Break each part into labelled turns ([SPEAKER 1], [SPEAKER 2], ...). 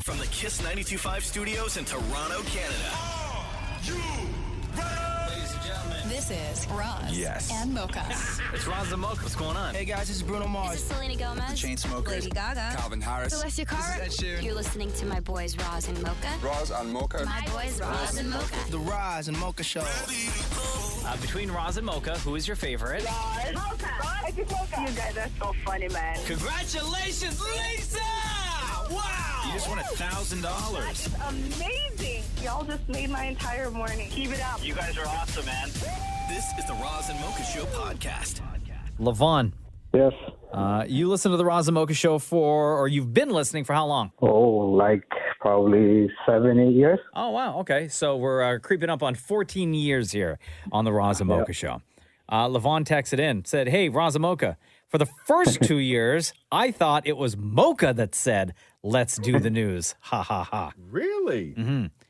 [SPEAKER 1] From the Kiss 92.5 studios in Toronto, Canada. Are you ready? Ladies and gentlemen.
[SPEAKER 2] This is Roz and Mocha.
[SPEAKER 1] It's Roz and Mocha. What's going on?
[SPEAKER 3] Hey guys, this is Bruno Mars.
[SPEAKER 4] This is Selena Gomez.
[SPEAKER 3] The Chainsmokers.
[SPEAKER 4] Lady Gaga.
[SPEAKER 3] Calvin Harris.
[SPEAKER 4] Celestia Cara.
[SPEAKER 3] This is Ed Sheeran.
[SPEAKER 4] You're listening to my boys Roz and Mocha.
[SPEAKER 5] Roz and Mocha.
[SPEAKER 4] My boys Roz and Mocha.
[SPEAKER 3] The Roz and Mocha Show.
[SPEAKER 1] Between Roz and Mocha, who is your favorite?
[SPEAKER 6] Mocha. Roz and Mocha. You guys are so funny, man.
[SPEAKER 1] Congratulations, Lisa! Wow! You just won $1,000.
[SPEAKER 6] That's amazing. Y'all just made my entire morning. Keep it up.
[SPEAKER 1] You guys are awesome, man. This is the Roz and Mocha Show podcast.
[SPEAKER 7] Levon,
[SPEAKER 8] Yes.
[SPEAKER 7] you listen to the Roz and Mocha Show or you've been listening for how long?
[SPEAKER 8] Oh, like probably 7, 8 years.
[SPEAKER 7] Oh, wow. Okay. So we're creeping up on 14 years here on the Roz and Mocha Show. Levon texted in, said, hey, Roz and Mocha, for the first 2 years, I thought it was Mocha that said, let's do the news. Ha, ha, ha.
[SPEAKER 9] Really?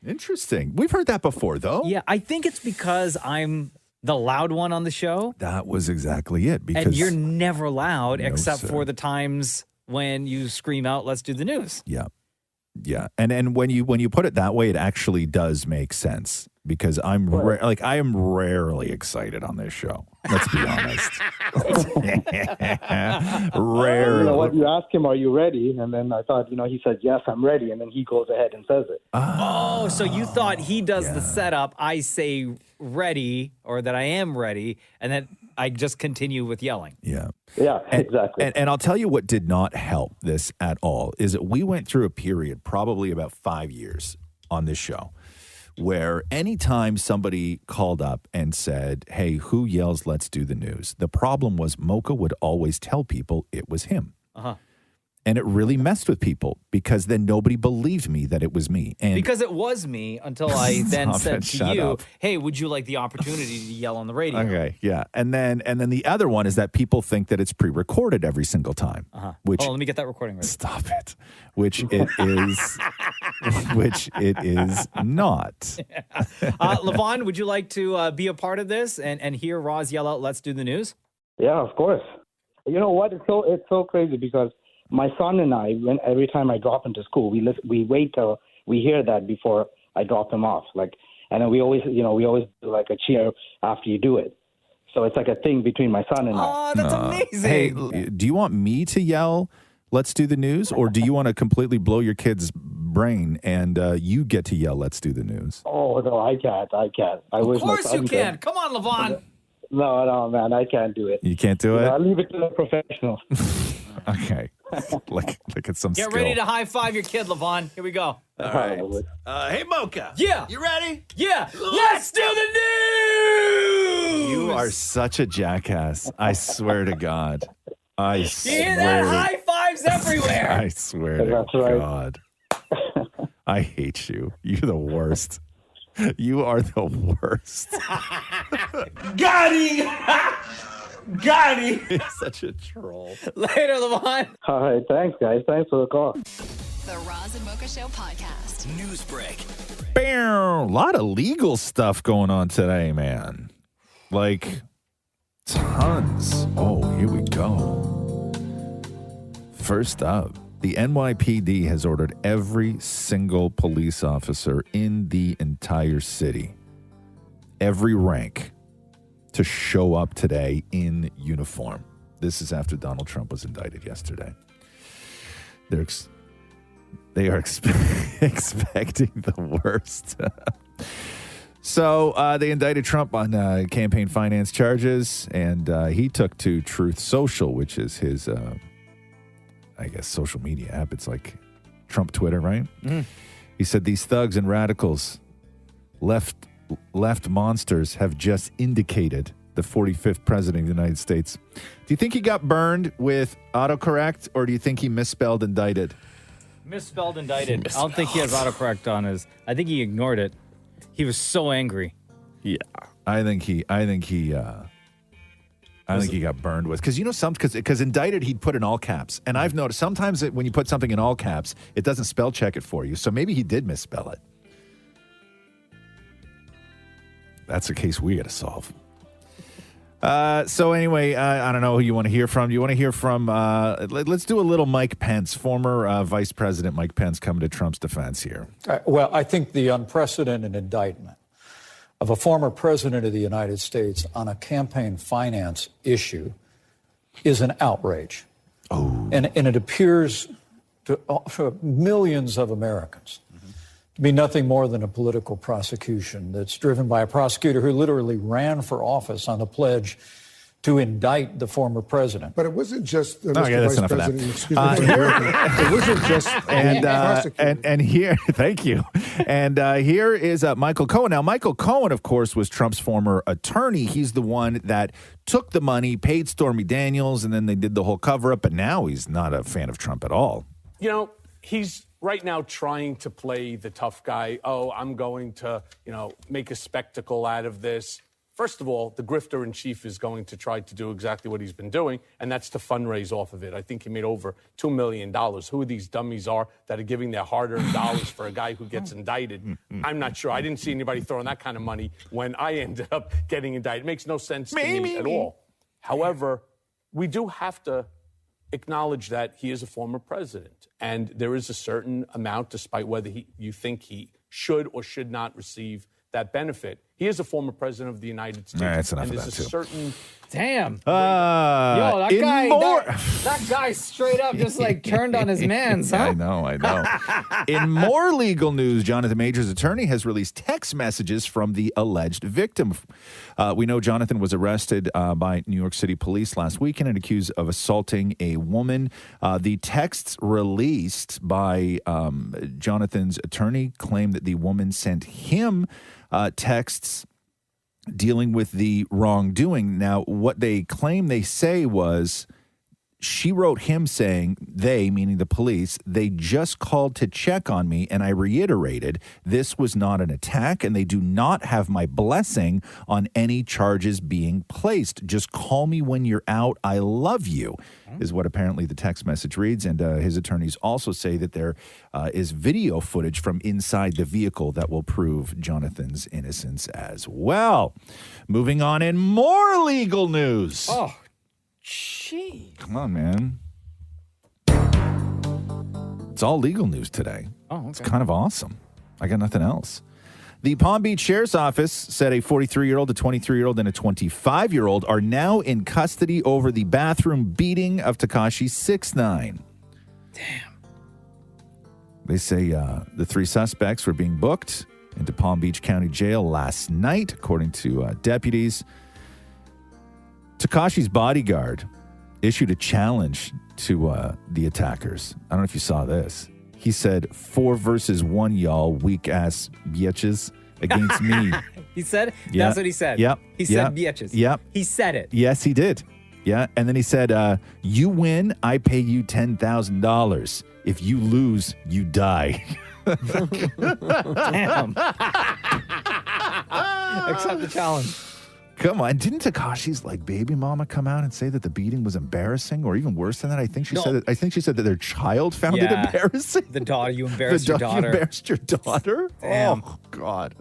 [SPEAKER 9] Interesting. We've heard that before, though.
[SPEAKER 7] Yeah, I think it's because I'm the loud one on the show.
[SPEAKER 9] That was exactly it. Because
[SPEAKER 7] And you're never loud
[SPEAKER 9] No,
[SPEAKER 7] except
[SPEAKER 9] sir.
[SPEAKER 7] for the times when you scream out, let's do the news.
[SPEAKER 9] Yeah. Yeah. And when you put it that way, it actually does make sense because I am rarely excited on this show. Let's be honest. Rarely.
[SPEAKER 8] You know what? You ask him, are you ready? And then I thought, he said, yes, I'm ready. And then he goes ahead and says it.
[SPEAKER 7] Oh, so you thought he does the setup, I say ready, or that I am ready, and then I just continue with yelling.
[SPEAKER 9] Yeah.
[SPEAKER 8] Yeah, exactly.
[SPEAKER 9] And I'll tell you what did not help this at all is that we went through a period, probably about 5 years on this show, where anytime somebody called up and said, hey, who yells, let's do the news? The problem was Mocha would always tell people it was him.
[SPEAKER 7] Uh-huh.
[SPEAKER 9] And it really messed with people because then nobody believed me that it was me. And
[SPEAKER 7] Because it was me until I then
[SPEAKER 9] Stop
[SPEAKER 7] said
[SPEAKER 9] it,
[SPEAKER 7] to
[SPEAKER 9] shut
[SPEAKER 7] you,
[SPEAKER 9] up.
[SPEAKER 7] hey, would you like the opportunity to yell on the radio?
[SPEAKER 9] Okay, yeah. And then the other one is that people think that it's pre-recorded every single time.
[SPEAKER 7] Uh-huh.
[SPEAKER 9] Which
[SPEAKER 7] let me get that recording ready.
[SPEAKER 9] Stop it. Which it is not.
[SPEAKER 7] Levon, would you like to be a part of this and hear Roz yell out, let's do the news?
[SPEAKER 8] Yeah, of course. You know what? It's so crazy because my son and I, every time I drop him to school, we wait till we hear that before I drop him off. And then we always do like a cheer after you do it. So it's like a thing between my son and I.
[SPEAKER 7] Oh, that's amazing.
[SPEAKER 9] Hey, do you want me to yell, let's do the news? Or do you want to completely blow your kid's brain and you get to yell, let's do the news?
[SPEAKER 8] Oh, no, I can't. I wish
[SPEAKER 7] Of
[SPEAKER 8] my
[SPEAKER 7] course
[SPEAKER 8] son
[SPEAKER 7] you can.
[SPEAKER 8] could.
[SPEAKER 7] Come on, Levon.
[SPEAKER 8] No, man, I can't do it.
[SPEAKER 9] You can't do it?
[SPEAKER 8] I'll leave it to the professionals.
[SPEAKER 9] Okay. Look at some
[SPEAKER 7] Get
[SPEAKER 9] skill.
[SPEAKER 7] ready to high five your kid, Levon. Here we go.
[SPEAKER 9] All right.
[SPEAKER 1] Hey, Mocha.
[SPEAKER 7] Yeah.
[SPEAKER 1] You ready?
[SPEAKER 7] Yeah. Let's do the news.
[SPEAKER 9] You are such a jackass. I swear to God. I
[SPEAKER 7] You
[SPEAKER 9] swear.
[SPEAKER 7] hear that? High fives everywhere.
[SPEAKER 9] I swear to
[SPEAKER 8] That's right.
[SPEAKER 9] God. I hate you. You're the worst. You are the worst.
[SPEAKER 1] Got him! Got him!
[SPEAKER 9] You're such a troll.
[SPEAKER 7] Later, Levon.
[SPEAKER 8] All right, thanks, guys. Thanks for the call.
[SPEAKER 2] The Roz and Mocha Show podcast.
[SPEAKER 1] News break.
[SPEAKER 9] Bam! A lot of legal stuff going on today, man. Like, tons. Oh, here we go. First up, the NYPD has ordered every single police officer in the entire city, every rank, to show up today in uniform. This is after Donald Trump was indicted yesterday. They are expecting the worst. So they indicted Trump on campaign finance charges, and he took to Truth Social, which is his, I guess, social media app. It's like Trump Twitter, right?
[SPEAKER 7] Mm.
[SPEAKER 9] He said, these thugs and radicals, left monsters, have just indicated the 45th president of the United States. Do you think he got burned with autocorrect, or do you think he misspelled indicted?
[SPEAKER 7] Misspelled indicted. I don't think he has autocorrect on his. I think he ignored it. He was so angry.
[SPEAKER 9] Yeah, I think he got burned with, because indicted he'd put in all caps, and I've noticed sometimes when you put something in all caps, it doesn't spell check it for you. So maybe he did misspell it. That's a case we got to solve. So anyway, I don't know who you want to hear from. Do you want to hear from, let's do a little Mike Pence, former Vice President Mike Pence coming to Trump's defense here.
[SPEAKER 5] Well, I think the unprecedented indictment of a former president of the United States on a campaign finance issue is an outrage.
[SPEAKER 9] Oh.
[SPEAKER 5] And it appears to millions of Americans to be nothing more than a political prosecution that's driven by a prosecutor who literally ran for office on the pledge to indict the former president.
[SPEAKER 10] But it wasn't just Mr.
[SPEAKER 9] that's
[SPEAKER 10] Vice
[SPEAKER 9] enough
[SPEAKER 10] President.
[SPEAKER 9] of that.
[SPEAKER 10] Excuse me, it wasn't just
[SPEAKER 9] and here, thank you. And here is Michael Cohen. Now, Michael Cohen, of course, was Trump's former attorney. He's the one that took the money, paid Stormy Daniels, and then they did the whole cover-up. But now he's not a fan of Trump at all.
[SPEAKER 11] You know, he's right now trying to play the tough guy. Oh, I'm going to, make a spectacle out of this. First of all, the grifter in chief is going to try to do exactly what he's been doing, and that's to fundraise off of it. I think he made over $2 million. Who these dummies are that are giving their hard-earned dollars for a guy who gets indicted? I'm not sure. I didn't see anybody throwing that kind of money when I ended up getting indicted. It makes no sense to me at all. However, we do have to acknowledge that he is a former president, and there is a certain amount, despite whether you think he should or should not receive that benefit. He is a former president of the United States.
[SPEAKER 9] That's enough
[SPEAKER 11] and
[SPEAKER 9] of
[SPEAKER 11] there's
[SPEAKER 9] that,
[SPEAKER 11] a
[SPEAKER 9] too.
[SPEAKER 11] certain
[SPEAKER 7] Damn. Yo, that guy straight up just turned on his mans, huh?
[SPEAKER 9] I know. In more legal news, Jonathan Major's attorney has released text messages from the alleged victim. We know Jonathan was arrested by New York City police last weekend and accused of assaulting a woman. The texts released by Jonathan's attorney claim that the woman sent him texts dealing with the wrongdoing. Now, what they claim they say was she wrote him saying, they, meaning the police, they just called to check on me, and I reiterated this was not an attack, and they do not have my blessing on any charges being placed. Just call me when you're out. I love you, is what apparently the text message reads. And his attorneys also say that there is video footage from inside the vehicle that will prove Jonathan's innocence as well. Moving on in more legal news.
[SPEAKER 7] Oh, gee.
[SPEAKER 9] Come on, man. It's all legal news today.
[SPEAKER 7] Oh, okay.
[SPEAKER 9] It's kind of awesome. I got nothing else. The Palm Beach Sheriff's Office said a 43-year-old, a 23-year-old, and a 25-year-old are now in custody over the bathroom beating of Tekashi 6ix9ine.
[SPEAKER 7] Damn.
[SPEAKER 9] They say the three suspects were being booked into Palm Beach County Jail last night, according to deputies. Tekashi's bodyguard issued a challenge to the attackers. I don't know if you saw this. He said, 4 versus 1, y'all, weak-ass bitches against me.
[SPEAKER 7] He said?
[SPEAKER 9] Yeah.
[SPEAKER 7] That's what he said.
[SPEAKER 9] Yep.
[SPEAKER 7] He said bitches.
[SPEAKER 9] Yep.
[SPEAKER 7] He said it.
[SPEAKER 9] Yes, he did. Yeah. And then he said, you win, I pay you $10,000. If you lose, you die.
[SPEAKER 7] Damn. Accept the challenge.
[SPEAKER 9] Come on. Didn't Tekashi's baby mama come out and say that the beating was embarrassing, or even worse than that? I think she said that their child found it embarrassing.
[SPEAKER 7] The daughter, you embarrassed your daughter.
[SPEAKER 9] You embarrassed your daughter?
[SPEAKER 7] Damn.
[SPEAKER 9] Oh, God.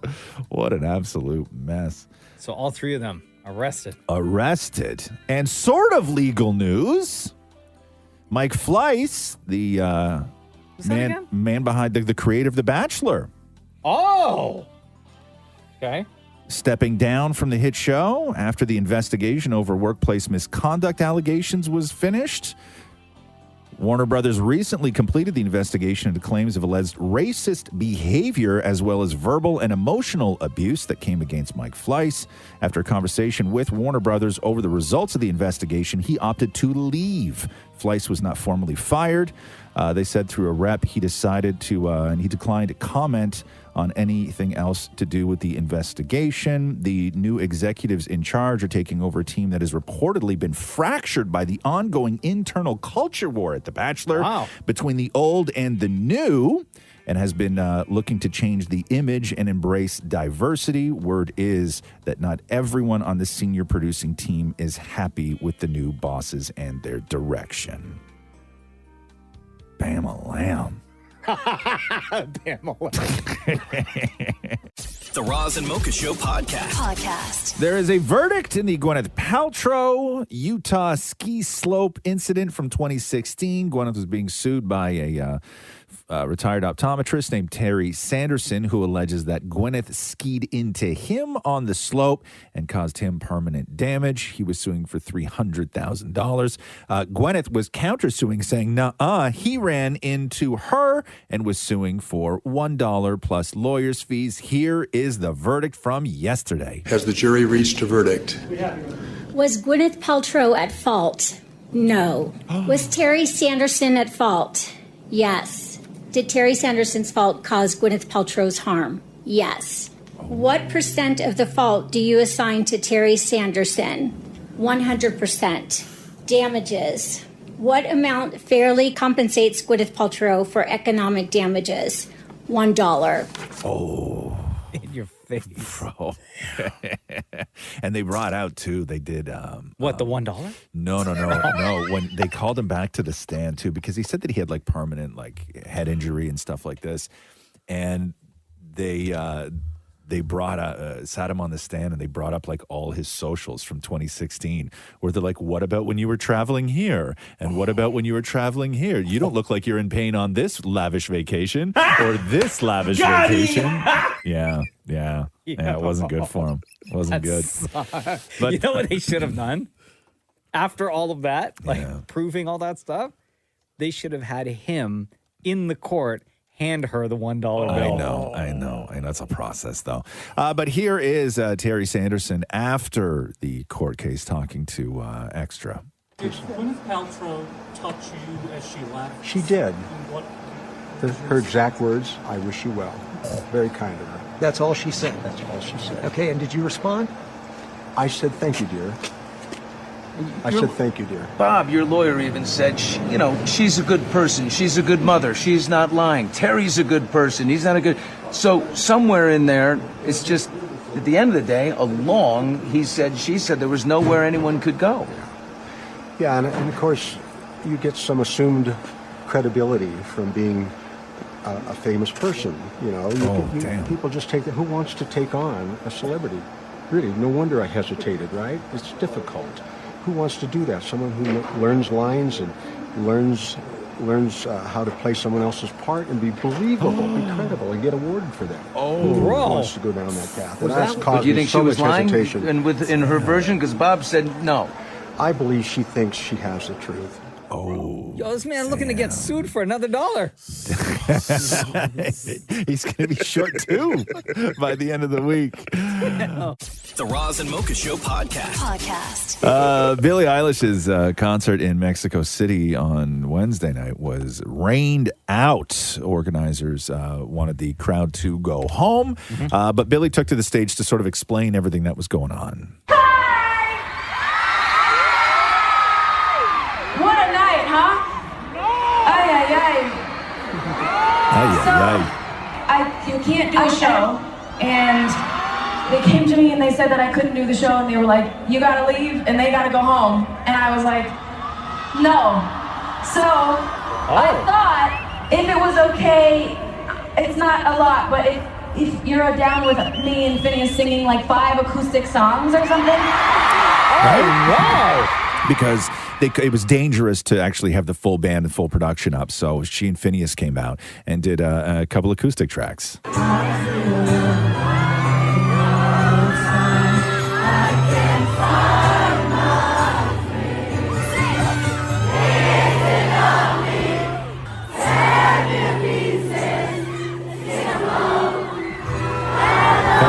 [SPEAKER 9] What an absolute mess.
[SPEAKER 7] So all 3 of them arrested.
[SPEAKER 9] And sort of legal news, Mike Fleiss, the man behind the creator of The Bachelor.
[SPEAKER 7] Oh. Okay.
[SPEAKER 9] Stepping down from the hit show after the investigation over workplace misconduct allegations was finished. Warner Brothers recently completed the investigation into claims of alleged racist behavior as well as verbal and emotional abuse that came against Mike Fleiss. After a conversation with Warner Brothers over the results of the investigation, he opted to leave. Fleiss was not formally fired. They said through a rep he decided to, and he declined to comment on anything else to do with the investigation. The new executives in charge are taking over a team that has reportedly been fractured by the ongoing internal culture war at The Bachelor between the old and the new, and has been looking to change the image and embrace diversity. Word is that not everyone on the senior producing team is happy with the new bosses and their direction. Bam-a-lamb.
[SPEAKER 7] Damn.
[SPEAKER 1] The The Roz and Mocha Show podcast.
[SPEAKER 9] There is a verdict in the Gwyneth Paltrow Utah ski slope incident from 2016. Gwyneth was being sued by a retired optometrist named Terry Sanderson, who alleges that Gwyneth skied into him on the slope and caused him permanent damage. He was suing for $300,000. Gwyneth was countersuing, saying, "Nuh-uh, he ran into her," and was suing for $1 plus lawyer's fees. Here is the verdict from yesterday.
[SPEAKER 10] Has the jury reached a verdict?
[SPEAKER 12] Was Gwyneth Paltrow at fault? No. Was Terry Sanderson at fault? Yes. Did Terry Sanderson's fault cause Gwyneth Paltrow's harm? Yes. What percent of the fault do you assign to Terry Sanderson? 100%. Damages. What amount fairly compensates Gwyneth Paltrow for economic damages? $1.
[SPEAKER 9] Oh.
[SPEAKER 7] In your face.
[SPEAKER 9] Bro. And they brought out, too, they did...
[SPEAKER 7] what, the $1?
[SPEAKER 9] No. When they called him back to the stand, too, because he said that he had, like, permanent, like, head injury and stuff like this. And they brought sat him on the stand, and they brought up, like, all his socials from 2016, where they're like, what about when you were traveling here? And what about when you were traveling here? You don't look like you're in pain on this lavish vacation or this lavish vacation. Yeah, it wasn't good for him. It wasn't good.
[SPEAKER 7] But you know what they should have done? After all of that, like proving all that stuff, they should have had him in the court hand her the $1 bill.
[SPEAKER 9] I know. It's a process, though. But here is Terry Sanderson after the court case talking to Extra.
[SPEAKER 13] Did Gwyneth Paltrow touch you as she left?
[SPEAKER 10] She did.
[SPEAKER 13] What?
[SPEAKER 10] Her exact words, "I wish you well." Very kind of her.
[SPEAKER 14] That's all she said?
[SPEAKER 10] That's all she said.
[SPEAKER 14] Okay, and did you respond?
[SPEAKER 10] I said, "Thank you, dear." I said, "Thank you, dear."
[SPEAKER 15] Bob, your lawyer, even said, she's a good person. She's a good mother. She's not lying. Terry's a good person. He's not a good... So somewhere in there, it's just, at the end of the day, she said there was nowhere anyone could go.
[SPEAKER 10] Yeah, and of course, you get some assumed credibility from being a famous person. People just take that. Who wants to take on a celebrity? Really, no wonder I hesitated, right? It's difficult. Who wants to do that? Someone who learns lines and learns how to play someone else's part and be believable, be credible, and get awarded for that. Who wants to go down that path?
[SPEAKER 15] But do you think she was lying in her version? Because Bob said no.
[SPEAKER 10] I believe she thinks she has the truth.
[SPEAKER 9] Oh.
[SPEAKER 7] Yo, this man looking to get sued for another $1.
[SPEAKER 9] He's going to be short, too, by the end of the week.
[SPEAKER 1] The Roz and Mocha Show podcast.
[SPEAKER 9] Billie Eilish's concert in Mexico City on Wednesday night was rained out. Organizers wanted the crowd to go home, but Billie took to the stage to sort of explain everything that was going on.
[SPEAKER 16] What a night, huh? Ay, ay, ay. You can't do a show, and they came to me and they said that I couldn't do the show, and they were like, you gotta leave, and they gotta go home. And I was like, no. So I thought if it was okay, it's not a lot, but if you're down with me and Phineas singing like 5 acoustic songs or something.
[SPEAKER 9] Oh, wow. Because it was dangerous to actually have the full band and full production up, so she and Phineas came out and did a couple acoustic tracks. Kind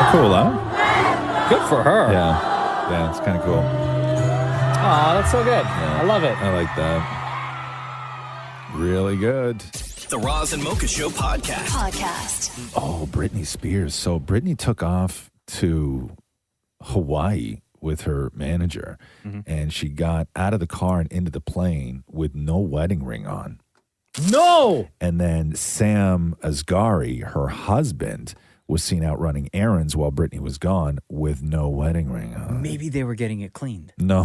[SPEAKER 9] of cool, huh?
[SPEAKER 7] Good for her.
[SPEAKER 9] Yeah, it's kind of cool.
[SPEAKER 7] Oh, that's so good. I love it.
[SPEAKER 9] I like that. Really good.
[SPEAKER 1] The Roz and Mocha Show podcast.
[SPEAKER 9] Oh, Britney Spears. So Britney took off to Hawaii with her manager, and she got out of the car and into the plane with no wedding ring on.
[SPEAKER 7] No!
[SPEAKER 9] And then Sam Asghari, her husband, was seen out running errands while Britney was gone with no wedding ring on.
[SPEAKER 7] Maybe they were getting it cleaned.
[SPEAKER 9] No.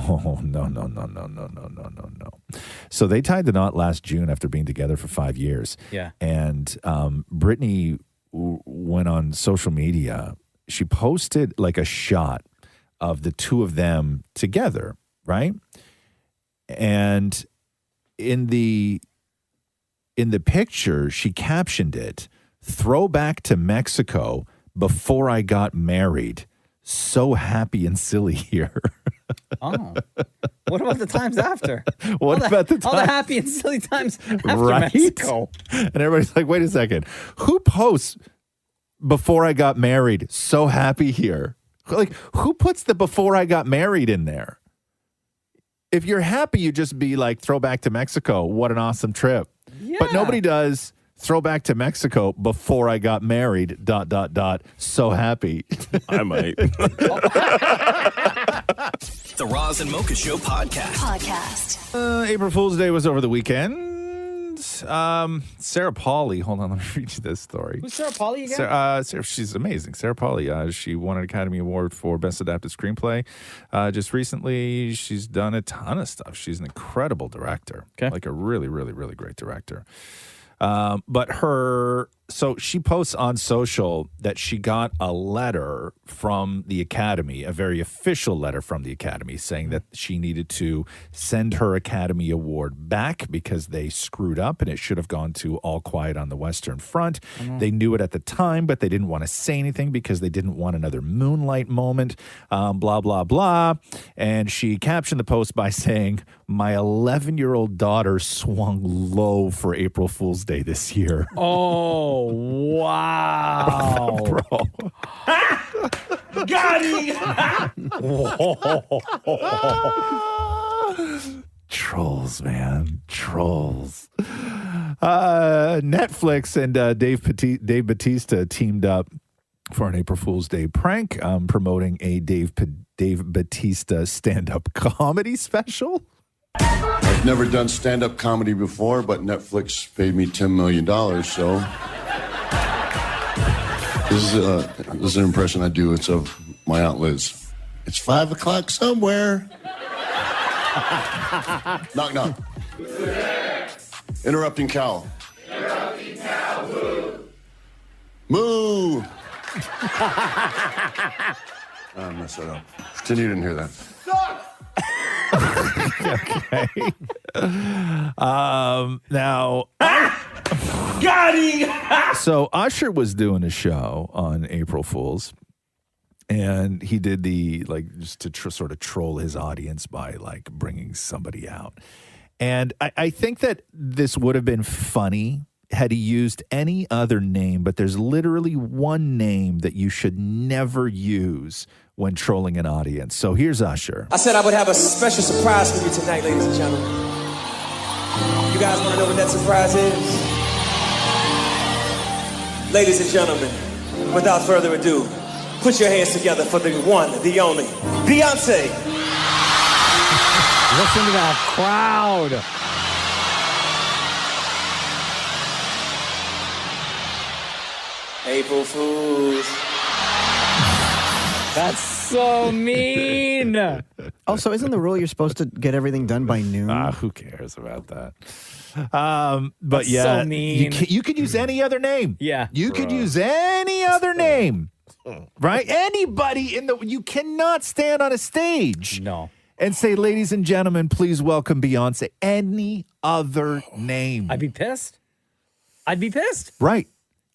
[SPEAKER 9] So they tied the knot last June after being together for 5 years.
[SPEAKER 7] Yeah.
[SPEAKER 9] And Britney went on social media she posted like a shot of the two of them together, right? And in the picture, she captioned it, "Throwback to Mexico before I got married. So happy and silly here."
[SPEAKER 7] Oh. What about the times after?
[SPEAKER 9] What about the
[SPEAKER 7] all the
[SPEAKER 9] times-
[SPEAKER 7] happy and silly times after
[SPEAKER 9] Right?
[SPEAKER 7] Mexico?
[SPEAKER 9] And everybody's like, wait a second. Who posts before I got married? So happy here. Like, who puts the before I got married in there? If you're happy, you just be like, throwback to Mexico. What an awesome trip.
[SPEAKER 7] Yeah.
[SPEAKER 9] But nobody does throwback to Mexico before I got married, ... So happy.
[SPEAKER 17] I might.
[SPEAKER 1] The Roz and Mocha Show podcast.
[SPEAKER 9] April Fool's Day was over the weekend. Sarah Polley, hold on, let me read you this story.
[SPEAKER 7] Who's Sarah Polley again?
[SPEAKER 9] Sarah, she's amazing. Sarah Polley, she won an Academy Award for Best Adapted Screenplay. Just recently, she's done a ton of stuff. She's an incredible director, like a really, really, really great director. So she posts on social that she got a letter from the Academy, a very official letter from the Academy saying that she needed to send her Academy Award back because they screwed up and it should have gone to All Quiet on the Western Front. They knew it at the time, but they didn't want to say anything because they didn't want another Moonlight moment, blah, blah, blah. And she captioned the post by saying, "My 11-year-old daughter swung low for April Fool's Day this year."
[SPEAKER 7] Oh, wow.
[SPEAKER 9] Bro.
[SPEAKER 17] Got him!
[SPEAKER 9] Trolls, man. Trolls. Netflix and Dave Bautista teamed up for an April Fool's Day prank, promoting a Dave Bautista stand-up comedy special.
[SPEAKER 18] I've never done stand-up comedy before, but Netflix paid me $10 million, so this is an impression I do. It's of my Aunt Liz. It's 5 o'clock somewhere. Knock, knock. Interrupting cow.
[SPEAKER 17] Interrupting cow, moo.
[SPEAKER 18] Moo. I messed that up. Pretend you didn't hear that.
[SPEAKER 9] Okay. Now,
[SPEAKER 17] got him!
[SPEAKER 9] So Usher was doing a show on April Fool's, and he did just to sort of troll his audience by like bringing somebody out. And I think that this would have been funny had he used any other name, but there's literally one name that you should never use when trolling an audience. So here's Usher.
[SPEAKER 19] I said I would have a special surprise for you tonight, ladies and gentlemen. You guys want to know what that surprise is? Ladies and gentlemen, without further ado, put your hands together for the one, the only, Beyonce.
[SPEAKER 7] Listen to that crowd.
[SPEAKER 19] April Fools.
[SPEAKER 7] That's so mean.
[SPEAKER 3] Also, isn't the rule you're supposed to get everything done by noon?
[SPEAKER 9] Who cares about that? But
[SPEAKER 7] That's
[SPEAKER 9] yeah,
[SPEAKER 7] so mean.
[SPEAKER 9] You could use any other name.
[SPEAKER 7] Yeah.
[SPEAKER 9] You could use any other name, right? Anybody you cannot stand on a stage.
[SPEAKER 7] No.
[SPEAKER 9] And say, ladies and gentlemen, please welcome Beyonce. Any other name.
[SPEAKER 7] I'd be pissed.
[SPEAKER 9] Right.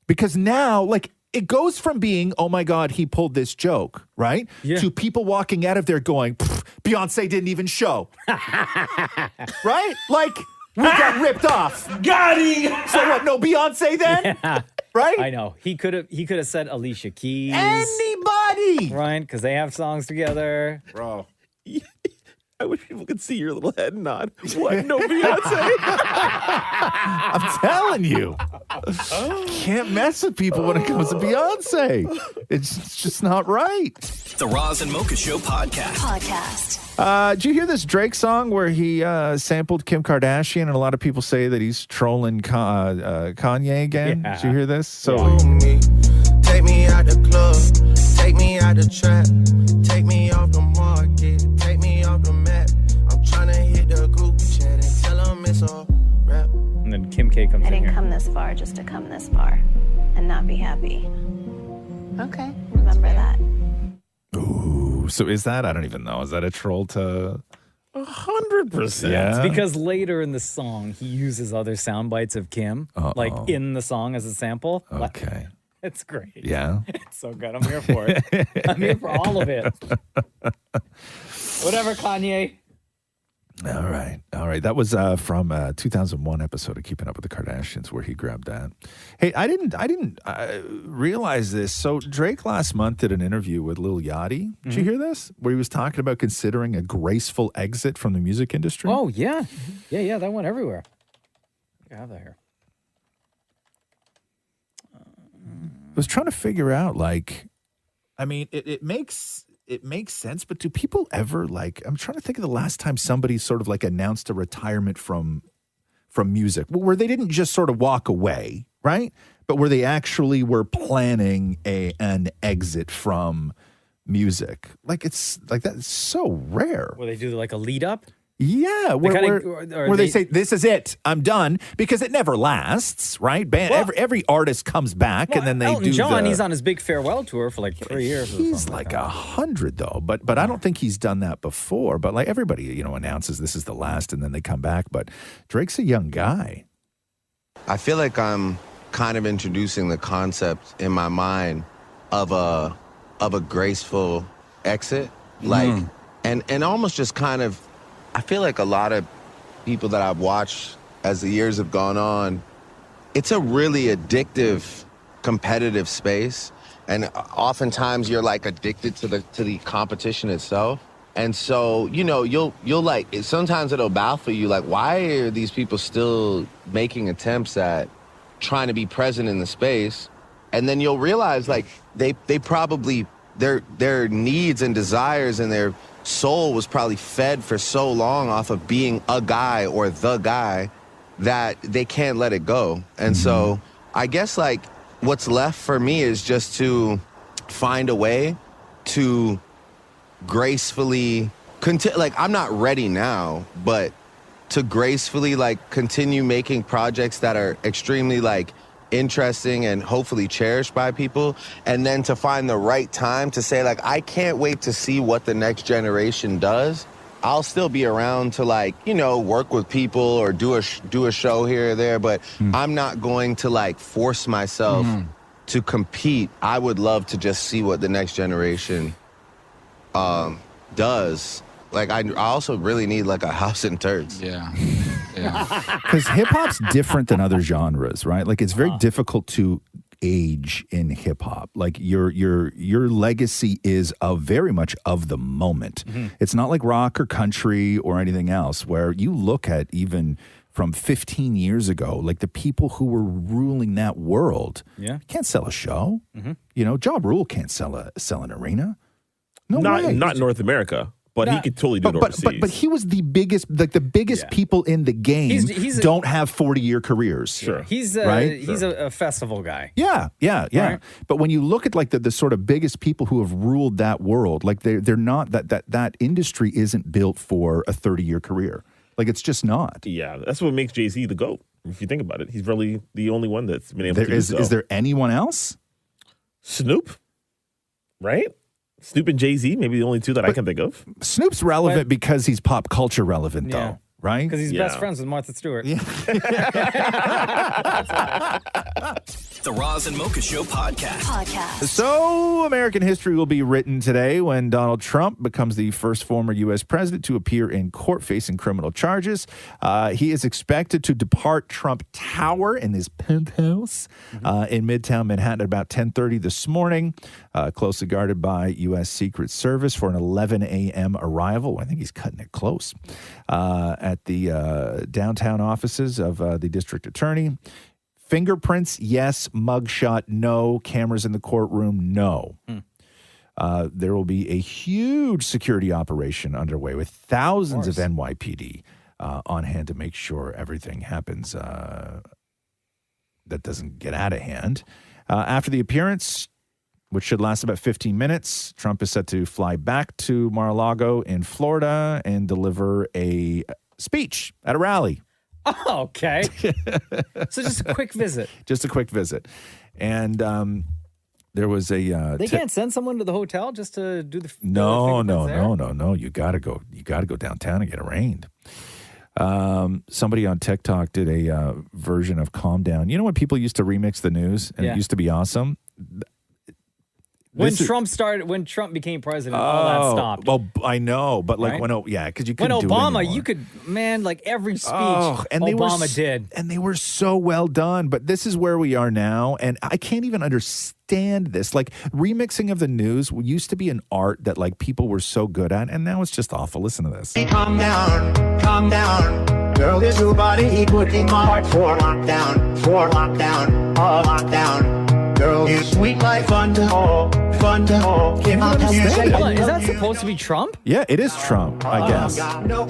[SPEAKER 9] Because now, it goes from being, oh my God, he pulled this joke, right?
[SPEAKER 7] Yeah.
[SPEAKER 9] To people walking out of there going, Beyonce didn't even show. Right? We got ripped off.
[SPEAKER 17] Got him!
[SPEAKER 9] So what, no Beyonce then?
[SPEAKER 7] Yeah.
[SPEAKER 9] Right?
[SPEAKER 7] I know. He could have said Alicia Keys.
[SPEAKER 9] Anybody.
[SPEAKER 7] Right? Because they have songs together.
[SPEAKER 9] Bro.
[SPEAKER 17] I wish people could see your little head nod. What? No Beyonce?
[SPEAKER 9] I'm telling you. Can't mess with people when it comes to Beyonce. It's just not right.
[SPEAKER 1] The Roz and Mocha Show podcast.
[SPEAKER 9] Did you hear this Drake song where he sampled Kim Kardashian, and a lot of people say that he's trolling Kanye again?
[SPEAKER 7] Yeah.
[SPEAKER 9] Did you hear this? So
[SPEAKER 20] Take me out the club, take me out the trap, take me off the market, take me off the map. I'm trying to hit the group chat and tell them it's all rap.
[SPEAKER 7] And then Kim K comes
[SPEAKER 21] I
[SPEAKER 7] in
[SPEAKER 21] didn't
[SPEAKER 7] here.
[SPEAKER 21] come this far just to come this far and not be happy.
[SPEAKER 22] Okay.
[SPEAKER 4] remember that.
[SPEAKER 9] Ooh, so is that? I don't even know. Is that a troll to
[SPEAKER 17] 100%?
[SPEAKER 9] Yeah.
[SPEAKER 7] It's because later in the song, he uses other sound bites of Kim, like in the song as a sample.
[SPEAKER 9] Okay.
[SPEAKER 7] It's great.
[SPEAKER 9] Yeah.
[SPEAKER 7] It's so good. I'm here for it. I'm here for all of it. Whatever, Kanye.
[SPEAKER 9] All right. That was from a 2001 episode of Keeping Up with the Kardashians where he grabbed that. Hey, I didn't realize this. So Drake last month did an interview with Lil Yachty. Did you hear this? Where he was talking about considering a graceful exit from the music industry.
[SPEAKER 7] Oh, yeah. Yeah. That went everywhere. I have that here.
[SPEAKER 9] I was trying to figure out, like, I mean, it makes sense, but do people ever, like, I'm trying to think of the last time somebody sort of like announced a retirement from music, where they didn't just sort of walk away, right? But where they actually were planning an exit from music. Like, it's like that's so rare.
[SPEAKER 7] Where they do like a lead up?
[SPEAKER 9] Yeah, where they say, this is it, I'm done, because it never lasts, right? Every artist comes back, and then they
[SPEAKER 7] Elton
[SPEAKER 9] do
[SPEAKER 7] John, he's on his big farewell tour for like 3 years.
[SPEAKER 9] He's like 100, though, but I don't think he's done that before. But like everybody, announces this is the last, and then they come back. But Drake's a young guy.
[SPEAKER 21] I feel like I'm kind of introducing the concept in my mind of a graceful exit, like, and almost just kind of. I feel like a lot of people that I've watched as the years have gone on, it's a really addictive, competitive space. And oftentimes you're like addicted to the competition itself. And so, you'll like, sometimes it'll baffle you, like, why are these people still making attempts at trying to be present in the space? And then you'll realize, like, they probably, their needs and desires and their soul was probably fed for so long off of being a guy or the guy that they can't let it go. And so I guess like what's left for me is just to find a way to gracefully like I'm not ready now, but to gracefully like continue making projects that are extremely like interesting and hopefully cherished by people, and then to find the right time to say, like, I can't wait to see what the next generation does. I'll still be around to, like, work with people or do a show here or there, but I'm not going to, like, force myself to compete. I would love to just see what the next generation does. Like, I also really need, like, a house in Turks.
[SPEAKER 22] Yeah.
[SPEAKER 9] Because hip-hop's different than other genres, right? Like, it's very difficult to age in hip-hop. Like, your legacy is very much of the moment. It's not like rock or country or anything else, where you look at even from 15 years ago, like the people who were ruling that world can't sell a show. Ja Rule can't sell an arena.
[SPEAKER 17] Not North America. But he could totally do it overseas.
[SPEAKER 9] But he was the biggest, people in the game don't have 40-year careers.
[SPEAKER 17] Sure.
[SPEAKER 7] He's
[SPEAKER 9] right?
[SPEAKER 7] He's a festival guy.
[SPEAKER 9] Yeah. Right? But when you look at like the sort of biggest people who have ruled that world, like they're not that industry isn't built for a 30-year career. Like it's just not.
[SPEAKER 17] Yeah, that's what makes Jay-Z the GOAT. If you think about it, he's really the only one that's been able to do so.
[SPEAKER 9] Is there anyone else?
[SPEAKER 17] Snoop, right? Snoop and Jay-Z, maybe the only two that I can think of.
[SPEAKER 9] Snoop's relevant because he's pop culture relevant, though, right?
[SPEAKER 7] Because he's best friends with Martha Stewart.
[SPEAKER 1] The Roz and Mocha Show podcast.
[SPEAKER 9] So, American history will be written today when Donald Trump becomes the first former U.S. president to appear in court facing criminal charges. He is expected to depart Trump Tower in his penthouse in Midtown Manhattan at about 10:30 this morning, closely guarded by U.S. Secret Service for an 11 a.m. arrival. I think he's cutting it close at the downtown offices of the district attorney. Fingerprints, yes. Mugshot, no. Cameras in the courtroom, no. There will be a huge security operation underway with thousands of NYPD on hand to make sure everything happens that doesn't get out of hand. After the appearance, which should last about 15 minutes, Trump is set to fly back to Mar-a-Lago in Florida and deliver a speech at a rally.
[SPEAKER 7] Oh, okay. So just a quick visit.
[SPEAKER 9] Just a quick visit. And There was a
[SPEAKER 7] They can't send someone to the hotel just to do the
[SPEAKER 9] No.
[SPEAKER 7] fingerprints there?
[SPEAKER 9] You gotta go downtown and get arraigned. Somebody on TikTok did a version of "Calm Down." You know when people used to remix the news and
[SPEAKER 7] Yeah.
[SPEAKER 9] it used to be awesome.
[SPEAKER 7] When Trump became president, all that stopped.
[SPEAKER 9] Well, I know, but like
[SPEAKER 7] Right?
[SPEAKER 9] because you
[SPEAKER 7] When
[SPEAKER 9] couldn't do it
[SPEAKER 7] Obama,
[SPEAKER 9] anymore.
[SPEAKER 7] you could, man, every speech
[SPEAKER 9] and they
[SPEAKER 7] Obama did.
[SPEAKER 9] And they were so well done. But this is where we are now, and I can't even understand this. Like remixing of the news used to be an art that like people were so good at, and now it's just awful. Listen to this.
[SPEAKER 20] Calm down, calm down. Girl, is your body putting my heart for lockdown, oh lockdown. Girl, you sweet like fun to hold.
[SPEAKER 7] Hold on, is that supposed to be Trump?
[SPEAKER 9] Yeah, it is Trump, I guess.
[SPEAKER 20] No,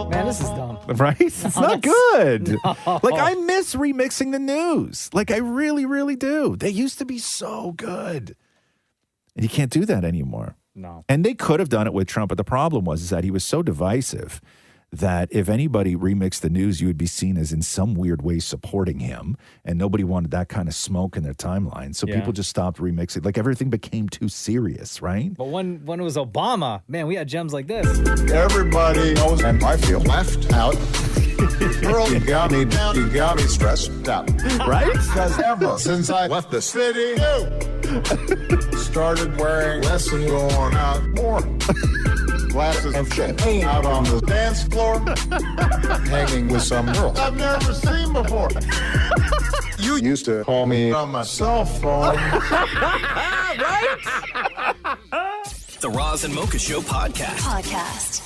[SPEAKER 7] Man, this is dumb.
[SPEAKER 9] Right? It's not good. Like, I miss remixing the news. Like, I really, really do. They used to be so good. And you can't do that anymore.
[SPEAKER 7] No.
[SPEAKER 9] And they could have done it with Trump, but the problem was that he was so divisive that if anybody remixed the news, you would be seen as in some weird way supporting him, and nobody wanted that kind of smoke in their timeline. So
[SPEAKER 7] Yeah.
[SPEAKER 9] people just stopped remixing. Like everything became too serious, right?
[SPEAKER 7] But when it was Obama, man, we had gems like this.
[SPEAKER 6] Everybody knows, and I feel left out. Girl, you got me stressed out.
[SPEAKER 9] Right?
[SPEAKER 6] Because ever since I left the city, started wearing less and going out more. Glasses of champagne out on the dance floor, hanging with some girl I've never seen before. You used to call me on my cell phone.
[SPEAKER 1] Right? The Roz and Mocha Show podcast.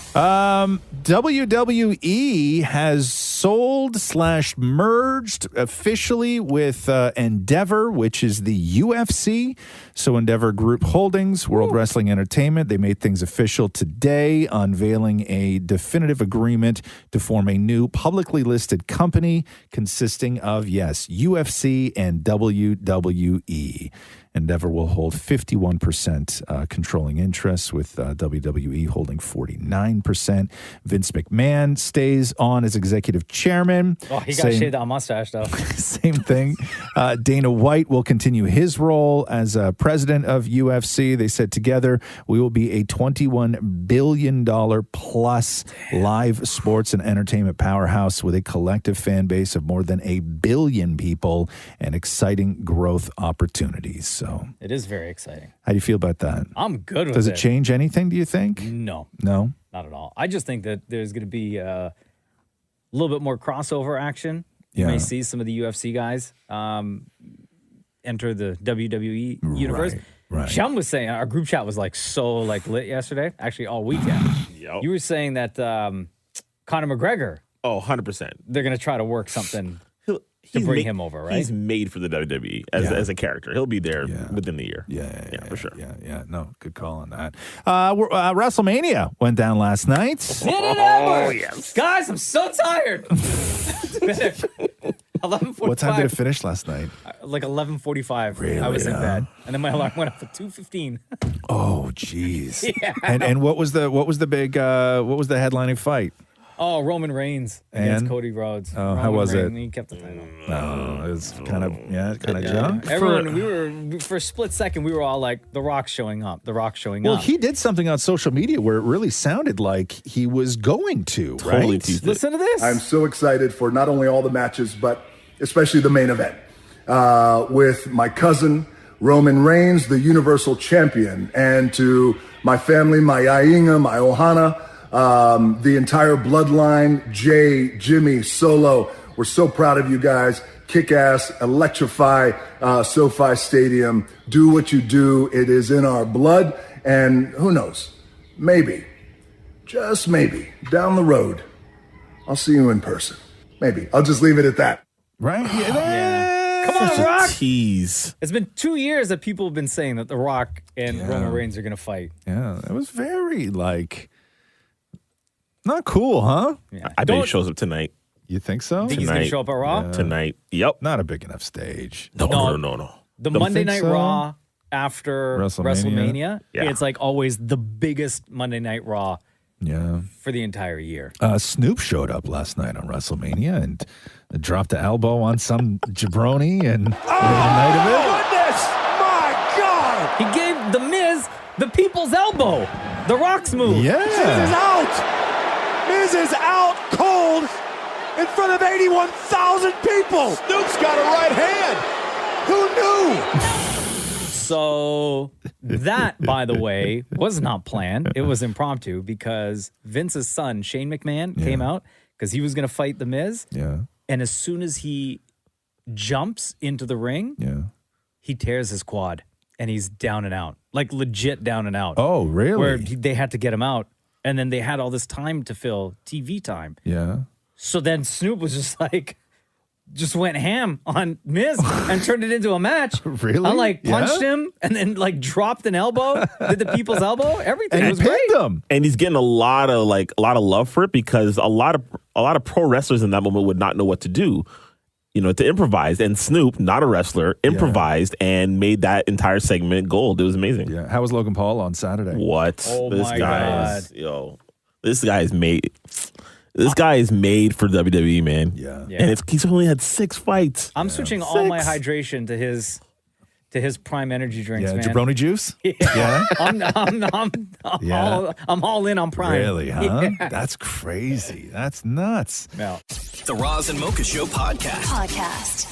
[SPEAKER 9] WWE has sold/merged officially with Endeavor, which is the UFC. So Endeavor Group Holdings, World Wrestling Entertainment, they made things official today, unveiling a definitive agreement to form a new publicly listed company consisting of, yes, UFC and WWE. Endeavor will hold 51% controlling interests, with WWE holding 49%. Vince McMahon stays on as executive chairman.
[SPEAKER 7] Oh, he got shaved that mustache, though.
[SPEAKER 9] Same thing. Dana White will continue his role as president of UFC. They said together we will be a $21 billion plus live sports and entertainment powerhouse with a collective fan base of more than 1 billion people and exciting growth opportunities. So
[SPEAKER 7] It is very exciting.
[SPEAKER 9] how do you feel about that?
[SPEAKER 7] I'm good with
[SPEAKER 9] Does
[SPEAKER 7] it.
[SPEAKER 9] it change anything, do you think?
[SPEAKER 7] No.
[SPEAKER 9] No?
[SPEAKER 7] Not at all. I just think that there's going to be a little bit more crossover action. You
[SPEAKER 9] Yeah.
[SPEAKER 7] may see some of the UFC guys enter the WWE universe.
[SPEAKER 9] Right.
[SPEAKER 7] Chum was saying, our group chat was so lit yesterday, actually all weekend.
[SPEAKER 17] Yep.
[SPEAKER 7] You were saying that Conor McGregor.
[SPEAKER 17] Oh, 100%.
[SPEAKER 7] They're going to try to work something to bring him over, right?
[SPEAKER 17] He's made for the WWE as a character. He'll be there within the year.
[SPEAKER 9] Yeah,
[SPEAKER 17] for sure.
[SPEAKER 9] Yeah, no, good call on that. WrestleMania went down last night.
[SPEAKER 7] Did it ever?
[SPEAKER 17] Yes.
[SPEAKER 7] Guys, I'm so tired. 11:45.
[SPEAKER 9] What time did it finish last night?
[SPEAKER 7] Like 11:45.
[SPEAKER 9] Really,
[SPEAKER 7] I was in
[SPEAKER 9] huh?
[SPEAKER 7] bed, and then my alarm went up at 2:15.
[SPEAKER 9] Oh, jeez.
[SPEAKER 7] Yeah.
[SPEAKER 9] And what was the big what was the headlining fight?
[SPEAKER 7] Oh, Roman Reigns against
[SPEAKER 9] And?
[SPEAKER 7] Cody Rhodes.
[SPEAKER 9] Oh,
[SPEAKER 7] Roman
[SPEAKER 9] how was it?
[SPEAKER 7] He kept the title.
[SPEAKER 9] No, it was kind of junk.
[SPEAKER 7] Everyone, we were for a split second, we were all like, "The Rock's showing up. The Rock's showing
[SPEAKER 9] Well,
[SPEAKER 7] up."
[SPEAKER 9] he did something on social media where it really sounded like he was going to,
[SPEAKER 17] Totally
[SPEAKER 9] right?
[SPEAKER 17] teased it.
[SPEAKER 7] Listen to this.
[SPEAKER 6] I'm so excited for not only all the matches, but especially the main event with my cousin, Roman Reigns, the Universal Champion, and to my family, my Ainga, my Ohana, the entire bloodline, Jay, Jimmy, Solo. We're so proud of you guys. Kick ass, electrify SoFi Stadium. Do what you do. It is in our blood. And who knows? Maybe, just maybe, down the road, I'll see you in person. Maybe. I'll just leave it at that.
[SPEAKER 9] Right?
[SPEAKER 7] Yeah. Come on, Rock.
[SPEAKER 17] Tease.
[SPEAKER 7] It's been 2 years that people have been saying that The Rock and Roman Reigns are going to fight.
[SPEAKER 9] Yeah, it was very not cool, huh?
[SPEAKER 7] Yeah.
[SPEAKER 17] I bet he shows up tonight.
[SPEAKER 9] You think so?
[SPEAKER 7] Think he's going to show up at Raw?
[SPEAKER 17] Tonight. Yep.
[SPEAKER 9] Not a big enough stage.
[SPEAKER 17] No.
[SPEAKER 7] The Monday
[SPEAKER 9] think
[SPEAKER 7] Night
[SPEAKER 9] so?
[SPEAKER 7] Raw after
[SPEAKER 9] WrestleMania?
[SPEAKER 17] Yeah.
[SPEAKER 7] it's like always the biggest Monday Night Raw
[SPEAKER 9] Yeah.
[SPEAKER 7] for the entire year.
[SPEAKER 9] Snoop showed up last night on WrestleMania, and Dropped the elbow on some jabroni and made a night of it.
[SPEAKER 19] Goodness! My God!
[SPEAKER 7] He gave The Miz the people's elbow. The Rock's move.
[SPEAKER 9] Yeah.
[SPEAKER 19] Miz is out! Miz is out cold in front of 81,000 people! Snoop's got a right hand! Who knew?
[SPEAKER 7] So that, by the way, was not planned. It was impromptu because Vince's son, Shane McMahon, came out because he was going to fight The Miz.
[SPEAKER 9] Yeah.
[SPEAKER 7] And as soon as he jumps into the ring, he tears his quad and he's down and out. Like legit down and out.
[SPEAKER 9] Oh, really?
[SPEAKER 7] Where they had to get him out. And then they had all this time to fill TV time.
[SPEAKER 9] Yeah.
[SPEAKER 7] So then Snoop was just went ham on Miz and turned it into a match.
[SPEAKER 9] Really?
[SPEAKER 7] I punched
[SPEAKER 17] Yeah?
[SPEAKER 7] him and then dropped an elbow, did the people's elbow, everything.
[SPEAKER 17] And
[SPEAKER 7] It was great.
[SPEAKER 9] him.
[SPEAKER 17] And he's getting a lot of love for it because a lot of pro wrestlers in that moment would not know what to do, to improvise. And Snoop, not a wrestler, improvised and made that entire segment gold. It was amazing.
[SPEAKER 9] Yeah. How was Logan Paul on Saturday?
[SPEAKER 17] What?
[SPEAKER 7] Oh
[SPEAKER 17] this
[SPEAKER 7] my
[SPEAKER 17] guy
[SPEAKER 7] God.
[SPEAKER 17] is this guy is made. This guy is made for WWE, man.
[SPEAKER 9] Yeah.
[SPEAKER 17] And he's only had 6 fights.
[SPEAKER 7] I'm switching all my hydration to his Prime Energy drinks,
[SPEAKER 9] Yeah,
[SPEAKER 7] man.
[SPEAKER 9] jabroni juice?
[SPEAKER 7] Yeah.
[SPEAKER 9] Yeah.
[SPEAKER 7] I'm all in on Prime.
[SPEAKER 9] Really, huh?
[SPEAKER 7] Yeah.
[SPEAKER 9] That's crazy. That's nuts.
[SPEAKER 7] No.
[SPEAKER 1] The Roz and Mocha Show podcast.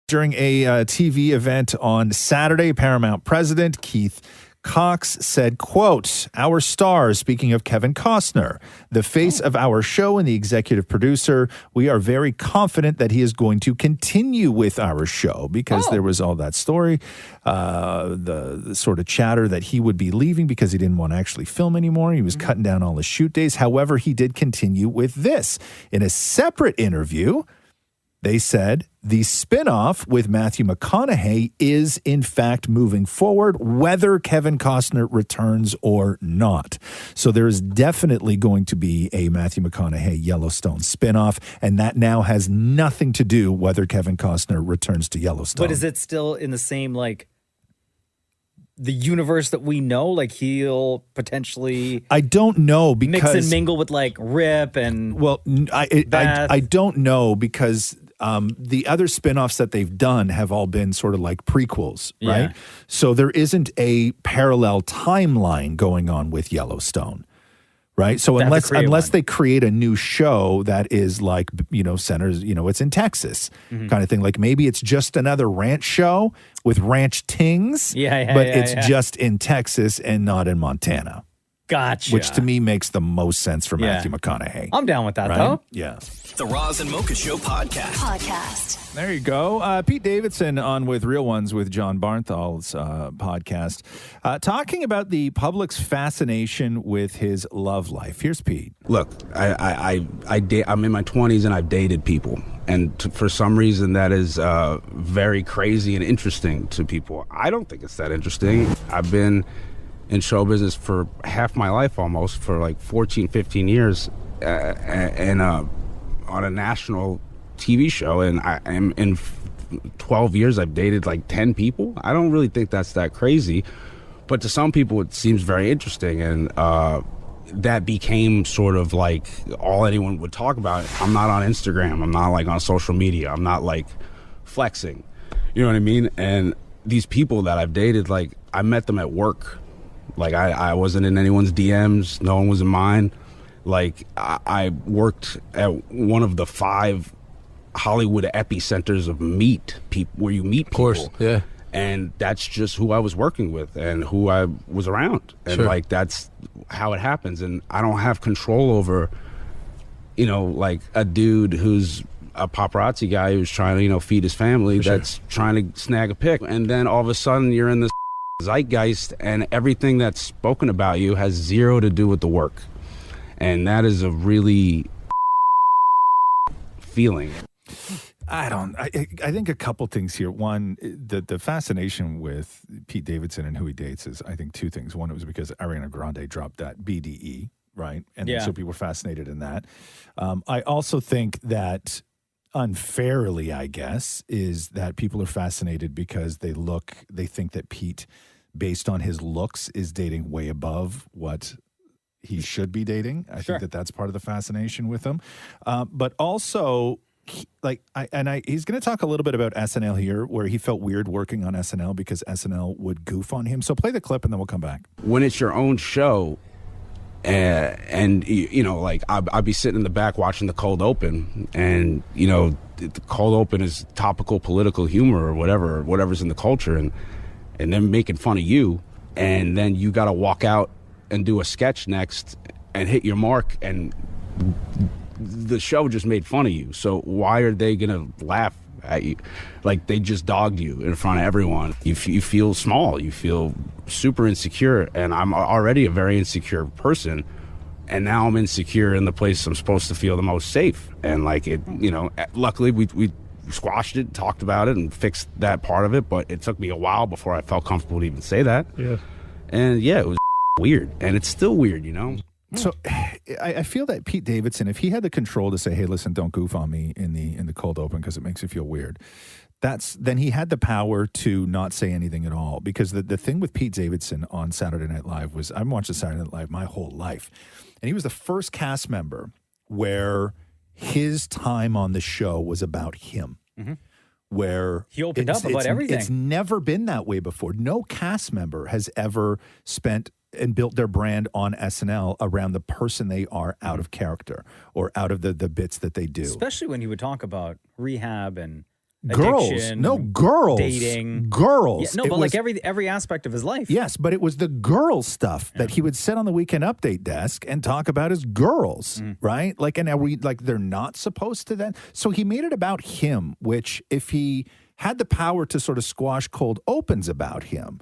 [SPEAKER 9] During a TV event on Saturday, Paramount president Keith Cox said, quote, "Our star," speaking of Kevin Costner, "the face of our show and the executive producer, we are very confident that he is going to continue with our show," because there was all that story, the sort of chatter that he would be leaving because he didn't want to actually film anymore. He was cutting down all his shoot days. However, he did continue with this. In a separate interview, they said the spinoff with Matthew McConaughey is, in fact, moving forward, whether Kevin Costner returns or not. So there is definitely going to be a Matthew McConaughey Yellowstone spinoff, and that now has nothing to do whether Kevin Costner returns to Yellowstone.
[SPEAKER 7] But is it still in the same, the universe that we know? Like, he'll potentially
[SPEAKER 9] I don't know because
[SPEAKER 7] mix and mingle with, Rip and
[SPEAKER 9] I don't know because the other spinoffs that they've done have all been sort of like prequels, right?
[SPEAKER 7] Yeah.
[SPEAKER 9] So there isn't a parallel timeline going on with Yellowstone, right? So unless they create a new show that is centers, it's in Texas kind of thing. Like maybe it's just another ranch show with ranch tings, but it's just in Texas and not in Montana.
[SPEAKER 7] Gotcha.
[SPEAKER 9] Which to me makes the most sense for Matthew McConaughey.
[SPEAKER 7] I'm down with that,
[SPEAKER 9] right?
[SPEAKER 7] though.
[SPEAKER 9] Yeah.
[SPEAKER 1] The Roz and Mocha Show podcast.
[SPEAKER 9] There you go. Pete Davidson on with Real Ones with John Barnthal's podcast, talking about the public's fascination with his love life. Here's Pete.
[SPEAKER 8] Look, I'm in my 20s and I've dated people. And for some reason, that is very crazy and interesting to people. I don't think it's that interesting. I've been in show business for half my life almost, for 14, 15 years, and on a national TV show, and I am in 12 years I've dated 10 people. I don't really think that's that crazy, but to some people it seems very interesting, and that became sort of all anyone would talk about. I'm not on Instagram, I'm not on social media, I'm not flexing, you know what I mean? And these people that I've dated, I met them at work. I wasn't in anyone's DMs, no one was in mine. I worked at one of the 5 Hollywood epicenters of where you meet people. Of course,
[SPEAKER 22] yeah.
[SPEAKER 8] And that's just who I was working with and who I was around. And
[SPEAKER 22] Sure.
[SPEAKER 8] That's how it happens. And I don't have control over, a dude who's a paparazzi guy who's trying to, feed his family, that's trying to snag a pic. And then all of a sudden you're in this zeitgeist and everything that's spoken about you has zero to do with the work. And that is a really feeling.
[SPEAKER 9] I think a couple things here. One, the fascination with Pete Davidson and who he dates is, I think, 2 things. One, it was because Ariana Grande dropped that BDE, right? And so people were fascinated in that. I also think that unfairly, I guess, is that people are fascinated because they think that Pete, based on his looks, is dating way above what he should be dating. I think that that's part of the fascination with him. But also, he's going to talk a little bit about SNL here, where he felt weird working on SNL because SNL would goof on him. So play the clip and then we'll come back.
[SPEAKER 8] When it's your own show, and you know, like I'd be sitting in the back watching the cold open, and you know, the cold open is topical political humor or whatever's in the culture, and then making fun of you, and then you got to walk out and do a sketch next and hit your mark, and the show just made fun of you. So why are they gonna laugh at you? Like, they just dogged you in front of everyone. You feel small. You feel super insecure, and I'm already a very insecure person, and now I'm insecure in the place I'm supposed to feel the most safe. And like, it, you know, luckily we squashed it, talked about it, and fixed that part of it. But it took me a while before I felt comfortable to even say that. Yeah. And yeah, it was weird, and it's still weird, you know.
[SPEAKER 9] So I feel that Pete Davidson, if he had the control to say, hey, listen, don't goof on me in the cold open because it makes you feel weird, then he had the power to not say anything at all. Because the thing with Pete Davidson on Saturday Night Live was, I've watched Saturday Night Live my whole life, and he was the first cast member where his time on the show was about him. Mm-hmm. Where
[SPEAKER 7] he opened up about everything.
[SPEAKER 9] It's never been that way before. No cast member has ever spent and built their brand on SNL around the person they are out of character or out of the bits that they do.
[SPEAKER 7] Especially when he would talk about rehab and
[SPEAKER 9] girls.
[SPEAKER 7] addiction,
[SPEAKER 9] No, girls.
[SPEAKER 7] dating.
[SPEAKER 9] Girls.
[SPEAKER 7] Yeah, no,
[SPEAKER 9] It
[SPEAKER 7] but
[SPEAKER 9] was-
[SPEAKER 7] like every aspect of his life.
[SPEAKER 9] Yes, but it was the girl stuff that he would sit on the Weekend Update desk and talk about his girls, right? Like, and are we like, they're not supposed to then? So he made it about him, which if he had the power to sort of squash cold opens about him,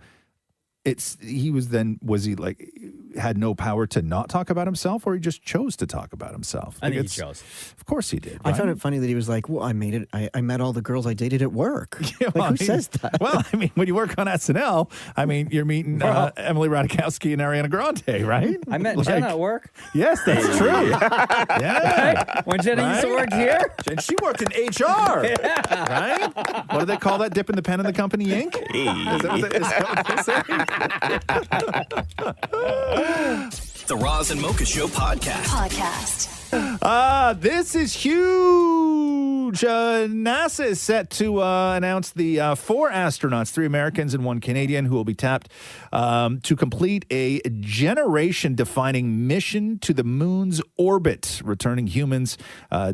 [SPEAKER 9] was he like had no power to not talk about himself, or he just chose to talk about himself?
[SPEAKER 7] I think he chose.
[SPEAKER 9] Of course he did.
[SPEAKER 3] I
[SPEAKER 9] right?
[SPEAKER 3] found it funny that he was like, well, I made it. I met all the girls I dated at work.
[SPEAKER 9] Yeah,
[SPEAKER 3] like, who says that?
[SPEAKER 9] Well, I mean, when you work on SNL, I mean, you're meeting Emily Ratajkowski and Ariana Grande, right?
[SPEAKER 7] I met Jenna at work.
[SPEAKER 9] Yes, that's true. Yeah.
[SPEAKER 7] When Jenna used to work here.
[SPEAKER 9] And she worked in HR. Right? What do they call that? Dipping the pen in the company ink? Is that what they say?
[SPEAKER 1] The Roz and Mocha Show podcast.
[SPEAKER 9] This is huge. NASA is set to announce the 4 astronauts, 3 Americans and 1 Canadian, who will be tapped to complete a generation-defining mission to the moon's orbit, returning humans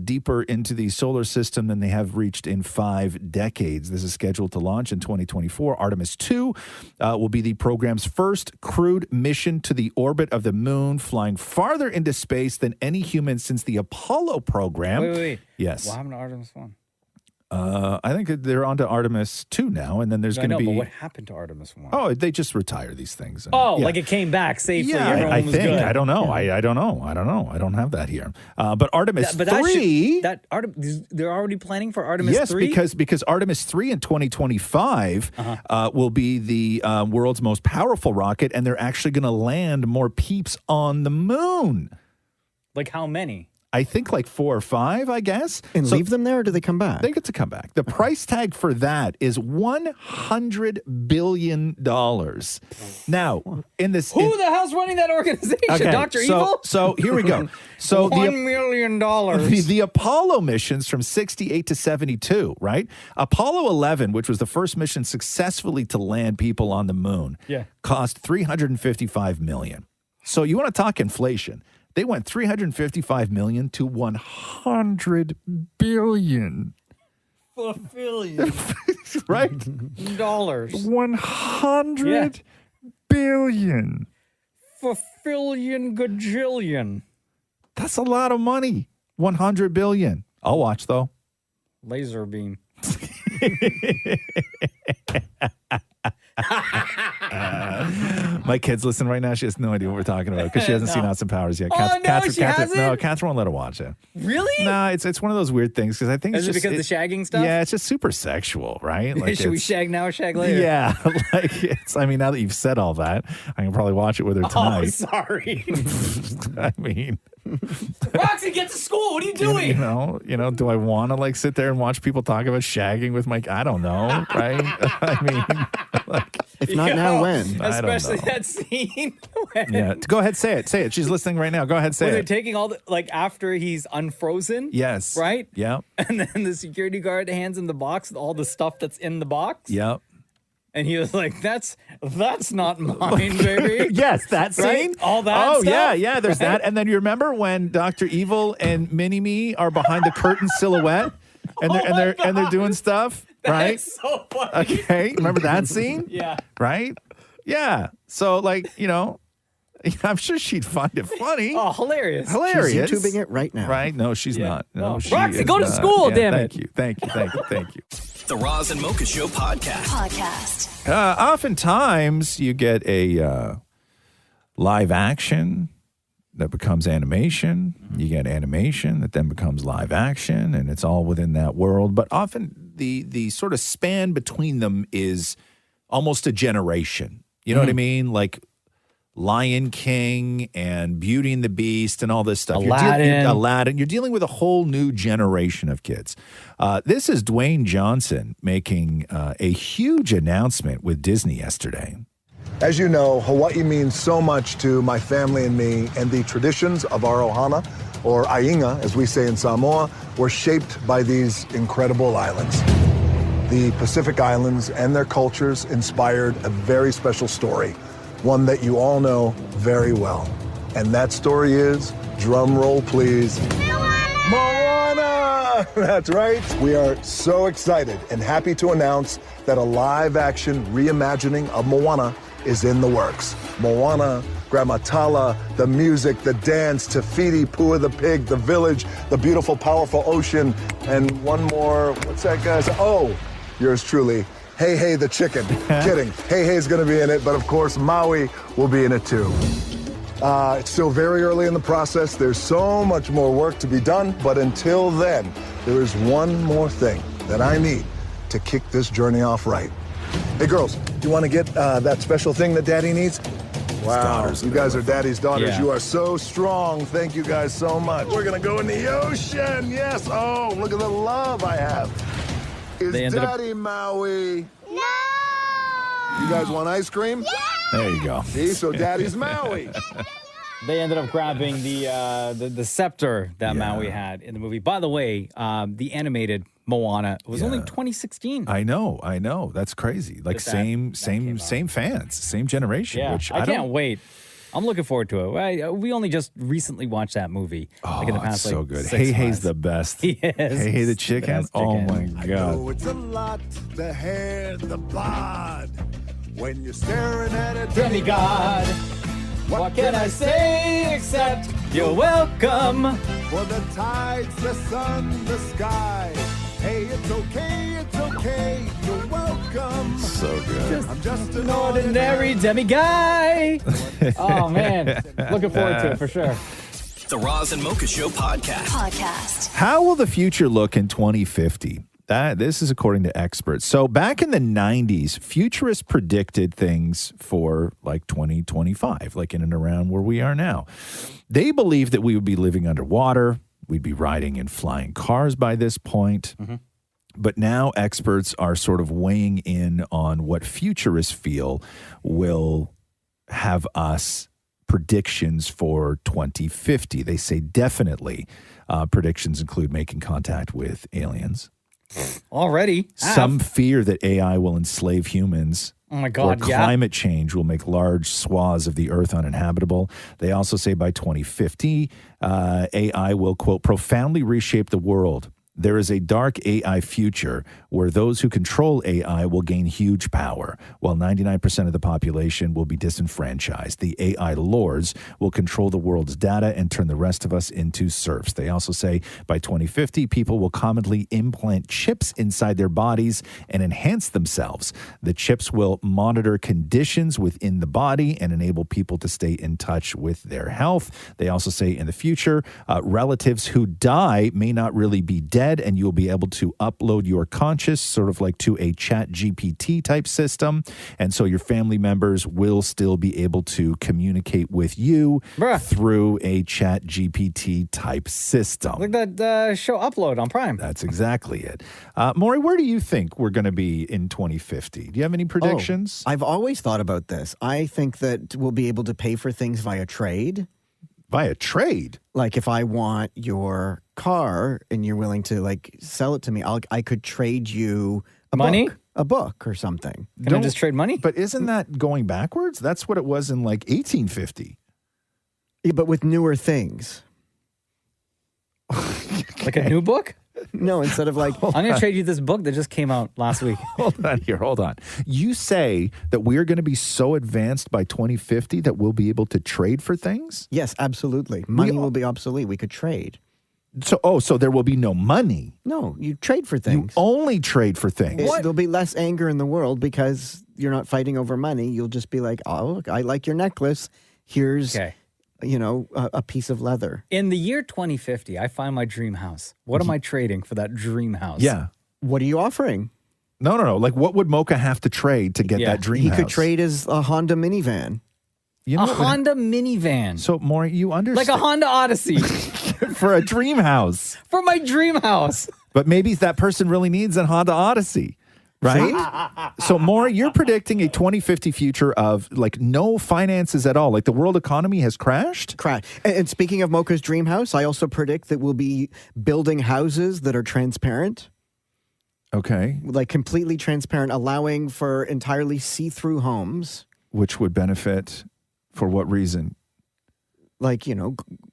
[SPEAKER 9] deeper into the solar system than they have reached in 5 decades. This is scheduled to launch in 2024. Artemis 2 will be the program's first crewed mission to the orbit of the moon, flying farther into space than any human since the Apollo program.
[SPEAKER 7] Wait.
[SPEAKER 9] Yes.
[SPEAKER 7] What happened to Artemis 1?
[SPEAKER 9] I think they're on to Artemis 2 now, and then there's going to be...
[SPEAKER 7] but what happened to Artemis 1?
[SPEAKER 9] Oh, they just retire these things. And,
[SPEAKER 7] like it came back safely.
[SPEAKER 9] Yeah,
[SPEAKER 7] Everyone
[SPEAKER 9] I
[SPEAKER 7] was
[SPEAKER 9] think.
[SPEAKER 7] good.
[SPEAKER 9] I don't know. I don't know. I don't have that here. But Artemis 3...
[SPEAKER 7] they're already planning for Artemis 3?
[SPEAKER 9] Yes, because Artemis 3 in 2025 will be the world's most powerful rocket, and they're actually going to land more peeps on the moon.
[SPEAKER 7] Like how many?
[SPEAKER 9] I think like 4 or 5, I guess.
[SPEAKER 3] And leave them there, or do they come back?
[SPEAKER 9] They get to come back. The price tag for that is $100 billion. Now, in this...
[SPEAKER 7] Who the hell's running that organization?
[SPEAKER 9] Okay,
[SPEAKER 7] Dr. Evil?
[SPEAKER 9] So here we go. So
[SPEAKER 7] $1 million.
[SPEAKER 9] The Apollo missions from 68 to 72, right? Apollo 11, which was the first mission successfully to land people on the moon, cost $355 million. So you want to talk inflation. They went $355 million to $100 billion. Right?
[SPEAKER 7] Dollars.
[SPEAKER 9] $100 billion.
[SPEAKER 7] Fulfillion gajillion.
[SPEAKER 9] That's a lot of money. $100 billion. I'll watch, though.
[SPEAKER 7] Laser beam.
[SPEAKER 9] My kid's listening right now. She has no idea what we're talking about because she hasn't seen Austin Powers yet.
[SPEAKER 7] Oh,
[SPEAKER 9] Catherine,
[SPEAKER 7] she hasn't?
[SPEAKER 9] No, Catherine won't let her watch it.
[SPEAKER 7] Really?
[SPEAKER 9] No, it's one of those weird things because I think
[SPEAKER 7] Is
[SPEAKER 9] it's
[SPEAKER 7] it
[SPEAKER 9] just...
[SPEAKER 7] because the shagging stuff?
[SPEAKER 9] Yeah, it's just super sexual, right? Like
[SPEAKER 7] Should we shag now or shag later?
[SPEAKER 9] Yeah, like it's... I mean, now that you've said all that, I can probably watch it with her tonight.
[SPEAKER 7] Oh, sorry.
[SPEAKER 9] I mean...
[SPEAKER 7] Roxy, get to school. What are you doing?
[SPEAKER 9] You know, do I want to like sit there and watch people talk about shagging with my... I don't know, right? I mean, like...
[SPEAKER 3] If not now, when?
[SPEAKER 7] Especially that scene. When,
[SPEAKER 9] Yeah, go ahead, say it. Say it. She's listening right now. Go ahead, say
[SPEAKER 7] when they're
[SPEAKER 9] it.
[SPEAKER 7] taking all the, like, after he's unfrozen.
[SPEAKER 9] Yes.
[SPEAKER 7] Right?
[SPEAKER 9] Yeah.
[SPEAKER 7] And then the security guard hands him the box with all the stuff that's in the box.
[SPEAKER 9] Yep.
[SPEAKER 7] And he was like, that's not mine, baby.
[SPEAKER 9] Yes, that scene.
[SPEAKER 7] Right? All that
[SPEAKER 9] Oh,
[SPEAKER 7] stuff.
[SPEAKER 9] yeah. There's
[SPEAKER 7] Right?
[SPEAKER 9] that. And then you remember when Dr. Evil and Mini-Me are behind the curtain silhouette and they're doing stuff, right?
[SPEAKER 7] That's so funny.
[SPEAKER 9] Okay. Remember that scene?
[SPEAKER 7] Yeah.
[SPEAKER 9] Right? Yeah. So, like, I'm sure she'd find it funny.
[SPEAKER 7] Oh, hilarious.
[SPEAKER 9] Hilarious.
[SPEAKER 3] She's YouTubing it right now.
[SPEAKER 9] Right? No, she's not. No,
[SPEAKER 7] Oh,
[SPEAKER 9] she
[SPEAKER 7] Roxy,
[SPEAKER 9] is
[SPEAKER 7] go to
[SPEAKER 9] not.
[SPEAKER 7] school,
[SPEAKER 9] Yeah,
[SPEAKER 7] damn
[SPEAKER 9] thank
[SPEAKER 7] it.
[SPEAKER 9] you. Thank you.
[SPEAKER 1] The Roz and Mocha Show podcast.
[SPEAKER 9] Oftentimes, you get a live action that becomes animation. You get animation that then becomes live action, and it's all within that world. But often, the sort of span between them is almost a generation. You know what I mean? Like Lion King and Beauty and the Beast and all this stuff.
[SPEAKER 7] Aladdin.
[SPEAKER 9] You're dealing with a whole new generation of kids. This is Dwayne Johnson making a huge announcement with Disney yesterday.
[SPEAKER 6] As you know, Hawaii means so much to my family and me, and the traditions of our ohana, or ainga, as we say in Samoa, were shaped by these incredible islands. The Pacific Islands and their cultures inspired a very special story, one that you all know very well. And that story is, drum roll please, Moana! That's right. We are so excited and happy to announce that a live-action reimagining of Moana is in the works. Moana, Gramatala, the music, the dance, Te Fiti, Pua the pig, the village, the beautiful, powerful ocean, and one more, what's that guy's? Oh, yours truly, Hey Hey the chicken. Kidding. Hey Hey's gonna be in it, but of course Maui will be in it too. It's still very early in the process. There's so much more work to be done, but until then, there is one more thing that I need to kick this journey off right. Hey girls, do you want to get that special thing that Daddy needs? Wow, you guys are Daddy's daughters.
[SPEAKER 7] Yeah.
[SPEAKER 6] You are so strong. Thank you guys so much. We're gonna go in the ocean. Yes. Oh, look at the love I have. Is
[SPEAKER 7] They ended up-
[SPEAKER 6] Daddy Maui? No. You guys want ice cream?
[SPEAKER 9] There you go.
[SPEAKER 6] See, so Daddy's Maui.
[SPEAKER 7] They ended up grabbing the scepter that Maui had in the movie. By the way, the animated Moana was only 2016.
[SPEAKER 9] I know. That's crazy. Like same fans, same generation.
[SPEAKER 7] Yeah,
[SPEAKER 9] Which
[SPEAKER 7] I can't wait. I'm looking forward to it. We only just recently watched that movie. Like in the past,
[SPEAKER 9] it's so
[SPEAKER 7] like,
[SPEAKER 9] good.
[SPEAKER 7] 6
[SPEAKER 9] Hey Hey's
[SPEAKER 7] months.
[SPEAKER 9] the best.
[SPEAKER 7] He is.
[SPEAKER 9] Hey Hey the
[SPEAKER 7] He's
[SPEAKER 9] chicken.
[SPEAKER 7] best
[SPEAKER 9] Oh
[SPEAKER 7] chicken.
[SPEAKER 9] my god.
[SPEAKER 19] Oh, it's a lot, the hair, the bod. When you're staring at a
[SPEAKER 7] Demigod. What can I say except you're welcome?
[SPEAKER 19] For the tides, the sun, the sky. Hey, it's okay, you're welcome.
[SPEAKER 9] So good.
[SPEAKER 19] I'm just
[SPEAKER 7] An ordinary demiguy. Oh man, looking forward to it for sure.
[SPEAKER 1] The Roz and Mocha Show podcast.
[SPEAKER 9] How will the future look in 2050? This is according to experts. So back in the 90s, futurists predicted things for like 2025, like in and around where we are now. They believed that we would be living underwater. We'd be riding in flying cars by this point. But now experts are sort of weighing in on what futurists feel will have us predictions for 2050. They say definitely predictions include making contact with aliens.
[SPEAKER 7] Already.
[SPEAKER 9] Some fear that AI will enslave humans.
[SPEAKER 7] Oh my God,
[SPEAKER 9] or
[SPEAKER 7] yeah.
[SPEAKER 9] climate change will make large swaths of the earth uninhabitable. They also say by 2050, AI will, quote, profoundly reshape the world. There is a dark AI future where those who control AI will gain huge power, while 99% of the population will be disenfranchised. The AI lords will control the world's data and turn the rest of us into serfs. They also say by 2050, people will commonly implant chips inside their bodies and enhance themselves. The chips will monitor conditions within the body and enable people to stay in touch with their health. They also say in the future, relatives who die may not really be dead. dead, and you'll be able to upload your conscious sort of like to a chat GPT type system. And so your family members will still be able to communicate with you through a chat GPT type system.
[SPEAKER 7] Like that show Upload on Prime.
[SPEAKER 9] That's exactly it. Maury, where do you think we're going to be in 2050? Do you have any predictions?
[SPEAKER 3] I've always thought about this. I think that we'll be able to pay for things via trade.
[SPEAKER 9] Via trade?
[SPEAKER 3] Like if I want your car and you're willing to like sell it to me, I could trade you a book or something.
[SPEAKER 7] Can I just trade money?
[SPEAKER 9] But isn't that going backwards? That's what it was in like 1850.
[SPEAKER 3] Yeah, but with newer things.
[SPEAKER 7] Like a new book?
[SPEAKER 3] No, instead of like...
[SPEAKER 7] I'm going to trade you this book that just came out last week.
[SPEAKER 9] Hold on. You say that we're going to be so advanced by 2050 that we'll be able to trade for things?
[SPEAKER 3] Yes, absolutely. Money will be obsolete. We could trade.
[SPEAKER 9] So there will be no money?
[SPEAKER 3] No, you trade for things.
[SPEAKER 9] You only trade for things?
[SPEAKER 3] There'll be less anger in the world because you're not fighting over money. You'll just be like, oh, look, I like your necklace. Here's... a piece of leather.
[SPEAKER 7] In the year 2050, I find my dream house. What am I trading for that dream house?
[SPEAKER 9] Yeah.
[SPEAKER 3] What are you offering?
[SPEAKER 9] No. Like, what would Mocha have to trade to get that dream house?
[SPEAKER 3] He could trade his Honda minivan.
[SPEAKER 7] Honda minivan.
[SPEAKER 9] So, Maury, you understand.
[SPEAKER 7] Like a Honda Odyssey.
[SPEAKER 9] For a dream house.
[SPEAKER 7] For my dream house.
[SPEAKER 9] But maybe that person really needs a Honda Odyssey. Right? So, Maury, you're predicting a 2050 future of like no finances at all. Like the world economy has crashed?
[SPEAKER 3] And speaking of Mocha's dream house, I also predict that we'll be building houses that are transparent.
[SPEAKER 9] Okay.
[SPEAKER 3] Like completely transparent, allowing for entirely see-through homes.
[SPEAKER 9] Which would benefit for what reason?
[SPEAKER 3] Like,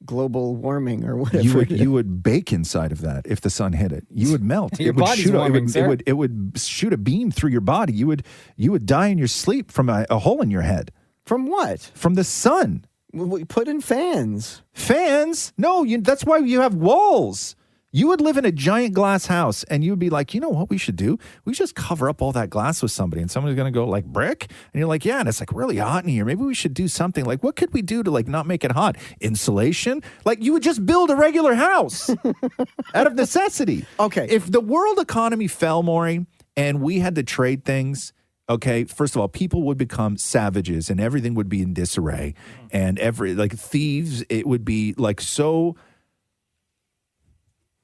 [SPEAKER 3] global warming or whatever.
[SPEAKER 9] You would bake inside of that if the sun hit it. You would melt.
[SPEAKER 7] Your body's warming, sir.
[SPEAKER 9] It would shoot a beam through your body. You would die in your sleep from a hole in your head.
[SPEAKER 3] From what?
[SPEAKER 9] From the sun.
[SPEAKER 3] We put in fans.
[SPEAKER 9] Fans? No, that's why you have walls. You would live in a giant glass house and you would be like, you know what we should do? We should just cover up all that glass with somebody, and somebody's going to go like, brick? And you're like, yeah, and it's like really hot in here. Maybe we should do something. Like, what could we do to like not make it hot? Insulation? Like you would just build a regular house out of necessity.
[SPEAKER 3] Okay.
[SPEAKER 9] If the world economy fell, Maury, and we had to trade things, okay, first of all, people would become savages and everything would be in disarray. And like thieves, it would be like so...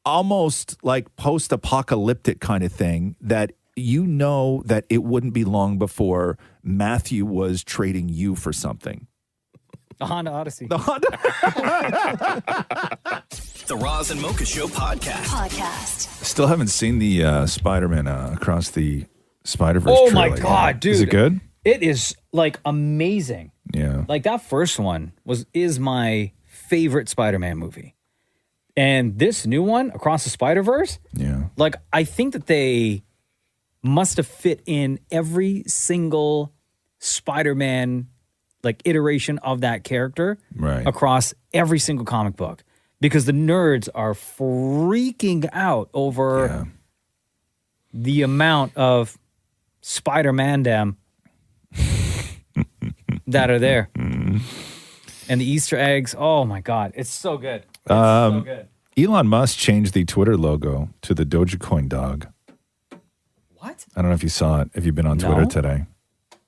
[SPEAKER 9] almost like post-apocalyptic kind of thing that that it wouldn't be long before Matthew was trading you for something.
[SPEAKER 7] The Honda Odyssey.
[SPEAKER 1] The Roz and Mocha Show podcast.
[SPEAKER 9] Still haven't seen the Spider-Man Across the Spider-Verse
[SPEAKER 7] Oh
[SPEAKER 9] trailer
[SPEAKER 7] my God,
[SPEAKER 9] yet.
[SPEAKER 7] dude.
[SPEAKER 9] Is it good?
[SPEAKER 7] It is like amazing.
[SPEAKER 9] Yeah.
[SPEAKER 7] Like that first one is my favorite Spider-Man movie. And this new one, Across the Spider-Verse, like I think that they must have fit in every single Spider-Man like iteration of that character across every single comic book, because the nerds are freaking out over the amount of Spider-Man-dom that are there. And the Easter eggs, oh my God, it's so good. So good.
[SPEAKER 9] Elon Musk changed the Twitter logo to the Dogecoin dog.
[SPEAKER 7] What?
[SPEAKER 9] I don't know if you saw it, if you've been on Twitter today.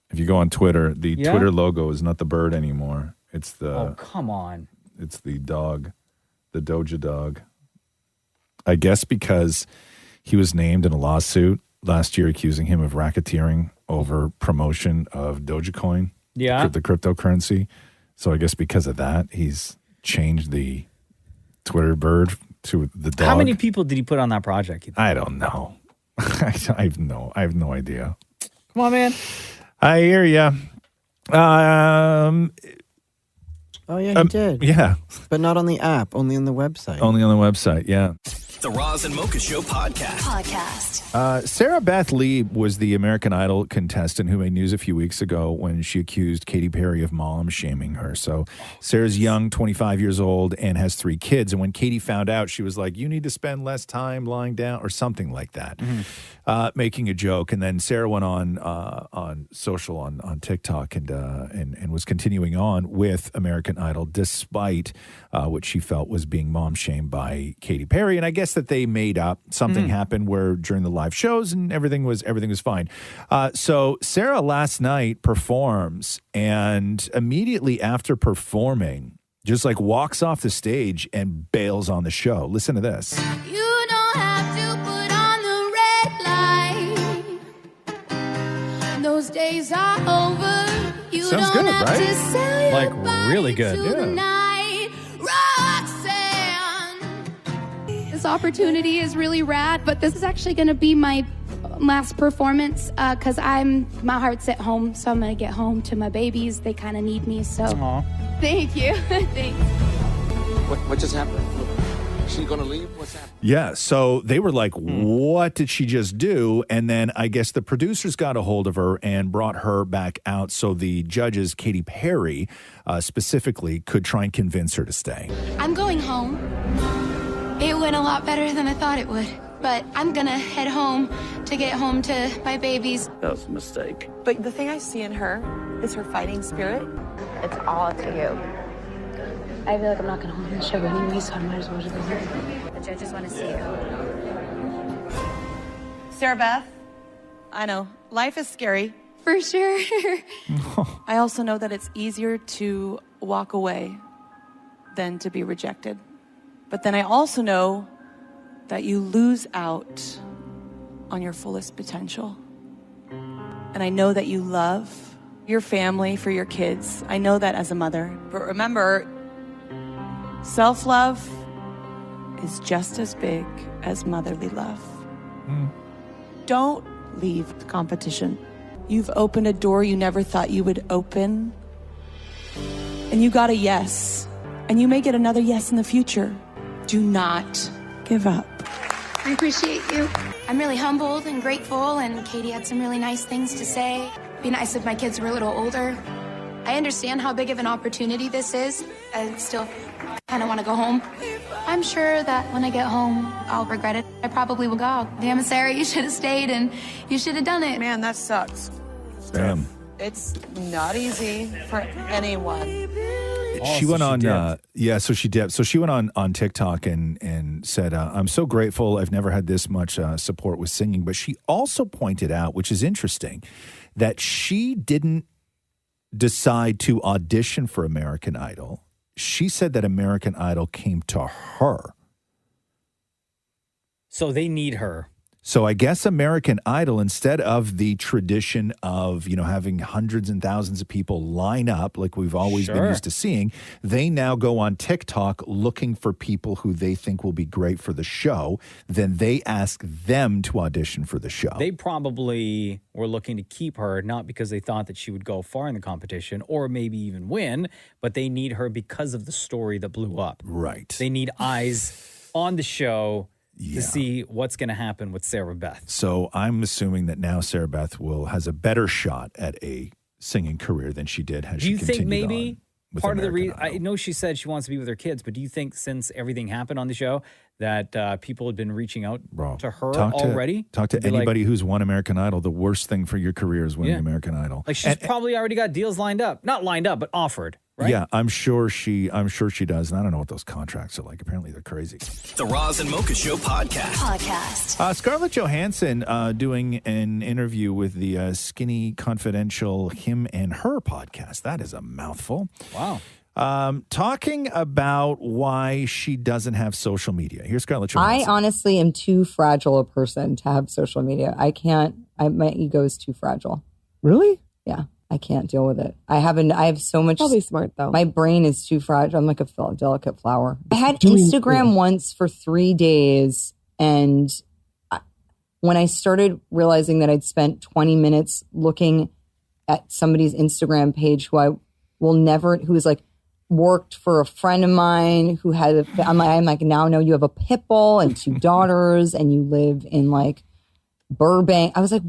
[SPEAKER 9] If you go on Twitter, the Twitter logo is not the bird anymore. It's the...
[SPEAKER 7] Oh, come on.
[SPEAKER 9] It's the dog, the Doja dog. I guess because he was named in a lawsuit last year accusing him of racketeering over promotion of Dogecoin, the cryptocurrency. So I guess because of that, he's changed the Twitter bird to the dog.
[SPEAKER 7] How many people did he put on that project?
[SPEAKER 9] I don't know. I have no idea.
[SPEAKER 7] Come on, man.
[SPEAKER 9] I hear ya.
[SPEAKER 3] Oh, yeah, he did.
[SPEAKER 9] Yeah.
[SPEAKER 3] But not on the app, only on the website.
[SPEAKER 9] Only on the website, yeah.
[SPEAKER 1] The Roz and Mocha Show podcast.
[SPEAKER 9] Sarah Beth Lee was the American Idol contestant who made news a few weeks ago when she accused Katy Perry of mom shaming her. So Sarah's young, 25 years old, and has 3 kids. And when Katy found out, she was like, you need to spend less time lying down or something like that, making a joke. And then Sarah went on social, on TikTok, and was continuing on with American Idol despite which she felt was being mom shamed by Katy Perry. And I guess that they made up. Something happened where during the live shows and everything was fine. So Sarah last night performs, and immediately after performing, just like walks off the stage and bails on the show. Listen to this.
[SPEAKER 2] You don't have to put on the red light. Those days are over. You
[SPEAKER 9] Sounds
[SPEAKER 2] don't
[SPEAKER 9] good,
[SPEAKER 2] have
[SPEAKER 9] right?
[SPEAKER 2] to sell your
[SPEAKER 7] Like
[SPEAKER 2] body
[SPEAKER 7] really good.
[SPEAKER 2] to the night. Roxanne.
[SPEAKER 22] This opportunity is really rad, but this is actually going to be my last performance because my heart's at home, so I'm going to get home to my babies. They kind of need me, so thank you. Thanks.
[SPEAKER 23] What just happened? She gonna leave? What's happening?
[SPEAKER 9] Yeah, so they were like, what did she just do? And then I guess the producers got a hold of her and brought her back out so the judges, Katy Perry specifically, could try and convince her to stay.
[SPEAKER 22] I'm going home. It went a lot better than I thought it would, but I'm going to head home to get home to my babies.
[SPEAKER 23] That was a mistake.
[SPEAKER 24] But the thing I see in her is her fighting spirit. It's all to you. I feel like I'm not going to hold the show anyway, so I might as well just go home. The judges want to see you. Sarah Beth, I know, life is scary.
[SPEAKER 22] For sure.
[SPEAKER 24] I also know that it's easier to walk away than to be rejected. But then I also know that you lose out on your fullest potential. And I know that you love your family for your kids. I know that as a mother. But remember, self-love is just as big as motherly love. Don't leave the competition. You've opened a door you never thought you would open. And you got a yes. And you may get another yes in the future. Do not give up.
[SPEAKER 22] I appreciate you. I'm really humbled and grateful, and Katie had some really nice things to say. It'd be nice if my kids were a little older. I understand how big of an opportunity this is. I still kind of want to go home. I'm sure that when I get home, I'll regret it. I probably will go, damn it, Sarah, you should have stayed and you should have done it.
[SPEAKER 24] Man, that sucks.
[SPEAKER 9] Damn.
[SPEAKER 24] It's not easy for anyone.
[SPEAKER 9] She went on, so she did. So she went on TikTok and said, I'm so grateful. I've never had this much support with singing. But she also pointed out, which is interesting, that she didn't decide to audition for American Idol. She said that American Idol came to her.
[SPEAKER 7] So they need her.
[SPEAKER 9] So I guess American Idol, instead of the tradition of, having hundreds and thousands of people line up like we've always been used to seeing, they now go on TikTok looking for people who they think will be great for the show. Then they ask them to audition for the show.
[SPEAKER 7] They probably were looking to keep her, not because they thought that she would go far in the competition or maybe even win, but they need her because of the story that blew up.
[SPEAKER 9] Right.
[SPEAKER 7] They need eyes on the show to see what's going to happen with Sarah Beth.
[SPEAKER 9] So I'm assuming that now Sarah Beth has a better shot at a singing career than she did.
[SPEAKER 7] Do you think maybe part of the reason, I know she said she wants to be with her kids, but do you think since everything happened on the show that people had been reaching out to her already?
[SPEAKER 9] Talk to anybody who's won American Idol. The worst thing for your career is winning American Idol.
[SPEAKER 7] Like she's probably already got deals lined up. Not lined up, but offered. Right?
[SPEAKER 9] Yeah, I'm sure she does. And I don't know what those contracts are like. Apparently they're crazy.
[SPEAKER 1] The Roz and Mocha Show podcast.
[SPEAKER 9] Scarlett Johansson doing an interview with the Skinny Confidential Him and Her podcast. That is a mouthful.
[SPEAKER 7] Wow.
[SPEAKER 9] Talking about why she doesn't have social media. Here's Scarlett Johansson.
[SPEAKER 25] I honestly am too fragile a person to have social media. My ego is too fragile.
[SPEAKER 9] Really?
[SPEAKER 25] Yeah. I can't deal with it. I have so much.
[SPEAKER 26] Probably smart though.
[SPEAKER 25] My brain is too fragile. I'm like a delicate flower. I had Instagram once for 3 days, and when I started realizing that I'd spent 20 minutes looking at somebody's Instagram page who was like worked for a friend of mine who had I'm like, now I know you have a pit bull and 2 daughters and you live in like Burbank. I was like,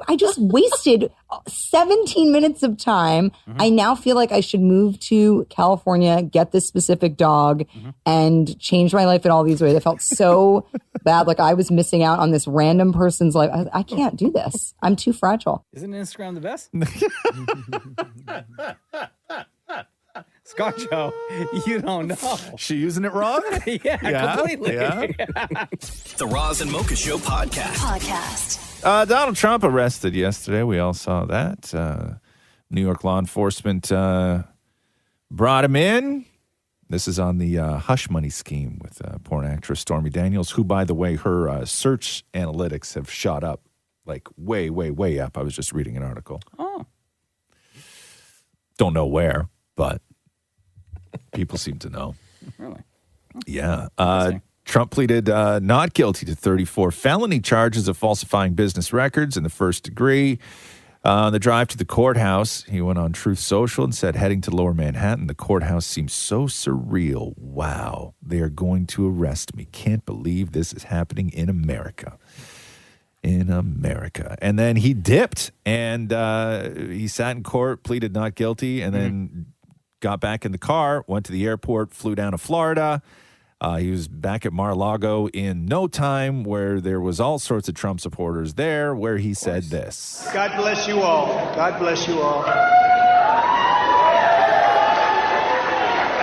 [SPEAKER 25] I just wasted 17 minutes of time. I now feel like I should move to California, get this specific dog, and change my life in all these ways. I felt so bad. Like I was missing out on this random person's life. I can't do this. I'm too fragile.
[SPEAKER 7] Isn't Instagram the best? Scotcho, you don't know.
[SPEAKER 9] She using it wrong?
[SPEAKER 7] Yeah, completely.
[SPEAKER 9] Yeah.
[SPEAKER 1] The Roz and Mocha Show podcast.
[SPEAKER 9] Donald Trump arrested yesterday. We all saw that. New York law enforcement brought him in. This is on the hush money scheme with porn actress Stormy Daniels, who, by the way, her search analytics have shot up, like way, way, way up. I was just reading an article.
[SPEAKER 7] Oh.
[SPEAKER 9] Don't know where, but people seem to know.
[SPEAKER 7] Really?
[SPEAKER 9] Yeah. Trump pleaded not guilty to 34 felony charges of falsifying business records in the first degree. On the drive to the courthouse, he went on Truth Social and said, heading to Lower Manhattan, the courthouse seems so surreal. Wow, they are going to arrest me. Can't believe this is happening in America. In America. And then he dipped and he sat in court, pleaded not guilty, and then got back in the car, went to the airport, flew down to Florida. He was back at Mar-a-Lago in no time, where there was all sorts of Trump supporters there, where he said this.
[SPEAKER 5] God bless you all. God bless you all. And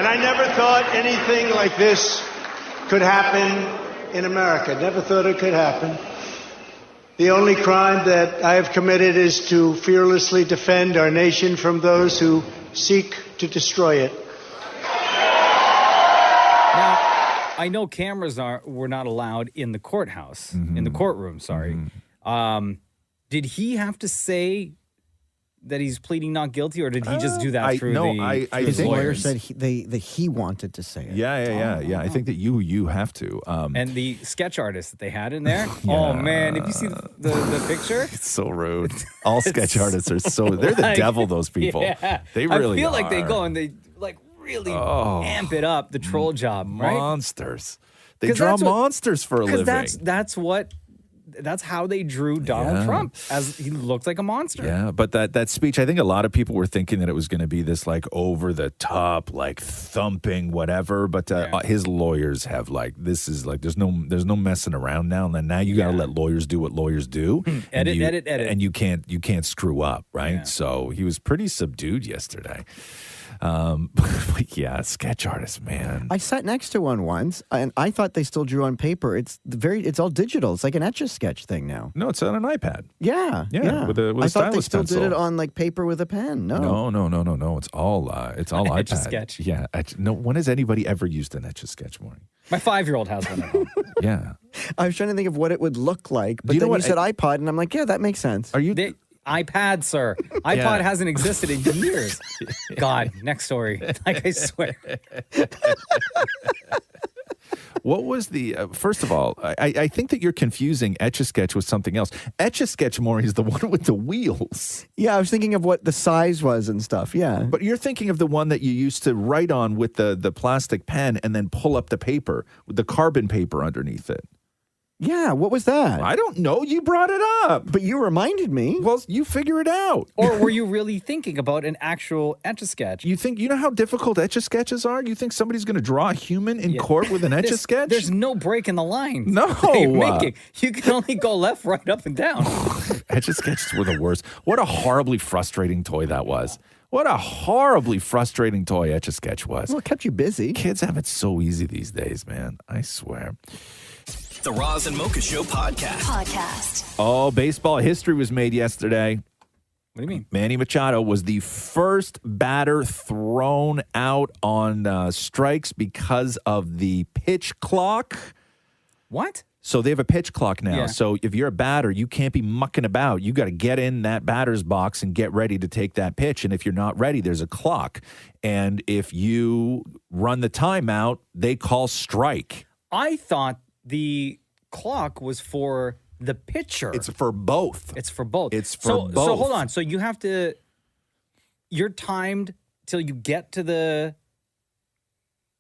[SPEAKER 5] I never thought anything like this could happen in America. Never thought it could happen. The only crime that I have committed is to fearlessly defend our nation from those who seek to destroy it.
[SPEAKER 7] Now, I know cameras were not allowed in the courthouse, in the courtroom, sorry. Did he have to say that he's pleading not guilty, or did he just do that through
[SPEAKER 3] his lawyer said he wanted to say it.
[SPEAKER 9] Yeah. I think that you have to.
[SPEAKER 7] And the sketch artist that they had in there, oh man, if you see the picture,
[SPEAKER 9] it's so rude. All sketch artists are they're the devil, those people.
[SPEAKER 7] Yeah.
[SPEAKER 9] They really
[SPEAKER 7] I feel
[SPEAKER 9] are.
[SPEAKER 7] like they go and they really amp it up, the troll job, right?
[SPEAKER 9] Monsters. They draw monsters for a living.
[SPEAKER 7] That's how they drew Donald Trump, as he looks like a monster.
[SPEAKER 9] Yeah, but that speech, I think a lot of people were thinking that it was going to be this like over the top, like thumping whatever. But his lawyers have this is like there's no messing around now. And now you got to let lawyers do what lawyers do.
[SPEAKER 7] Edit,
[SPEAKER 9] and you can't screw up, right? Yeah. So he was pretty subdued yesterday. Sketch artist, man.
[SPEAKER 3] I sat next to one once, and I thought they still drew on paper. It's all digital. It's like an Etch-a-Sketch thing now.
[SPEAKER 9] No, it's on an iPad.
[SPEAKER 3] Yeah.
[SPEAKER 9] With a
[SPEAKER 3] I thought they
[SPEAKER 9] stylus
[SPEAKER 3] still
[SPEAKER 9] pencil.
[SPEAKER 3] did it on like paper with a pen. No.
[SPEAKER 9] No. It's all iPad.
[SPEAKER 7] Etch-a-Sketch.
[SPEAKER 9] Yeah. No. When has anybody ever used an Etch-a-Sketch, Maureen?
[SPEAKER 7] My 5-year-old has one at home.
[SPEAKER 9] Yeah.
[SPEAKER 3] I was trying to think of what it would look like, but then you said iPod, and I'm like, yeah, that makes sense.
[SPEAKER 9] Are you?
[SPEAKER 7] iPad, sir. iPod hasn't existed in years. God, next story. Like, I swear.
[SPEAKER 9] What was the, first of all, I think that you're confusing Etch-a-Sketch with something else. Etch-a-Sketch, Maury, is the one with the wheels.
[SPEAKER 3] Yeah, I was thinking of what the size was and stuff, yeah.
[SPEAKER 9] But you're thinking of the one that you used to write on with the plastic pen and then pull up the paper, with the carbon paper underneath it.
[SPEAKER 3] Yeah, what was that?
[SPEAKER 9] I don't know. You brought it up.
[SPEAKER 3] But you reminded me.
[SPEAKER 9] Well, you figure it out.
[SPEAKER 7] Or were you really thinking about an actual Etch-a-Sketch?
[SPEAKER 9] You know how difficult Etch-a-Sketches are? You think somebody's going to draw a human in court with an Etch-a-Sketch?
[SPEAKER 7] There's no break in the lines.
[SPEAKER 9] No.
[SPEAKER 7] You're making. You can only go left, right, up, and down.
[SPEAKER 9] Etch-a-Sketches were the worst. What a horribly frustrating toy that was. What a horribly frustrating toy Etch-a-Sketch was.
[SPEAKER 3] Well, it kept you busy.
[SPEAKER 9] Kids have it so easy these days, man. I swear.
[SPEAKER 1] The Roz and Mocha Show podcast.
[SPEAKER 9] Oh, baseball history was made yesterday.
[SPEAKER 7] What do you mean?
[SPEAKER 9] Manny Machado was the first batter thrown out on strikes because of the pitch clock.
[SPEAKER 7] What?
[SPEAKER 9] So they have a pitch clock now.
[SPEAKER 7] Yeah.
[SPEAKER 9] So if you're a batter, you can't be mucking about. You got to get in that batter's box and get ready to take that pitch. And if you're not ready, there's a clock. And if you run the timeout, they call strike.
[SPEAKER 7] I thought the clock was for the pitcher.
[SPEAKER 9] It's for both.
[SPEAKER 7] It's for both.
[SPEAKER 9] both.
[SPEAKER 7] So hold on. So you have to, you're timed till you get to the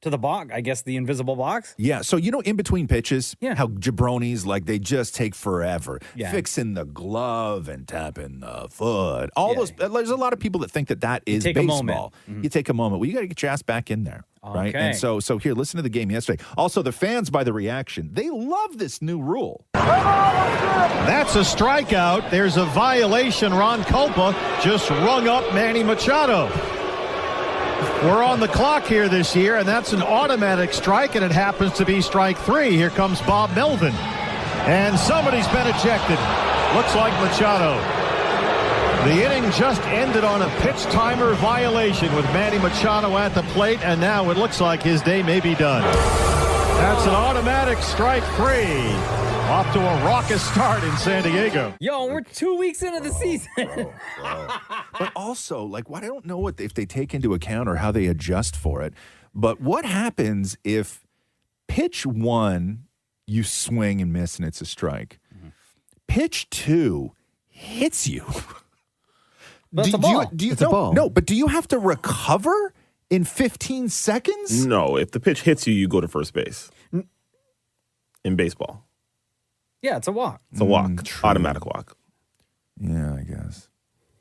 [SPEAKER 7] box, I guess the invisible box?
[SPEAKER 9] Yeah, so in between pitches, how jabronis, like they just take forever. Yeah. Fixing the glove and tapping the foot. There's a lot of people that think that is baseball. You take a moment. Well, you got to get your ass back in there. Right?
[SPEAKER 7] Okay.
[SPEAKER 9] And so here, listen to the game yesterday. Also, the fans, by the reaction, they love this new rule.
[SPEAKER 19] That's a strikeout. There's a violation. Ron Culpa just rung up Manny Machado.
[SPEAKER 11] We're on the clock here this year, and that's an automatic strike, and it happens to be strike 3. Here comes Bob Melvin. And somebody's been ejected. Looks like Machado. The inning just ended on a pitch timer violation with Manny Machado at the plate, and now it looks like his day may be done. That's an automatic strike 3. Off to a raucous start in San Diego.
[SPEAKER 7] Yo, we're 2 weeks into the season.
[SPEAKER 9] But also, like, I don't know if they take into account or how they adjust for it, but what happens if pitch 1, you swing and miss and it's a strike? Mm-hmm. Pitch 2 hits you.
[SPEAKER 7] That's a ball.
[SPEAKER 3] It's a ball.
[SPEAKER 9] No, but do you have to recover in 15 seconds?
[SPEAKER 17] No, if the pitch hits you, you go to first base. In baseball.
[SPEAKER 7] Yeah, it's a walk.
[SPEAKER 17] It's a walk. Automatic walk.
[SPEAKER 9] Yeah, I guess.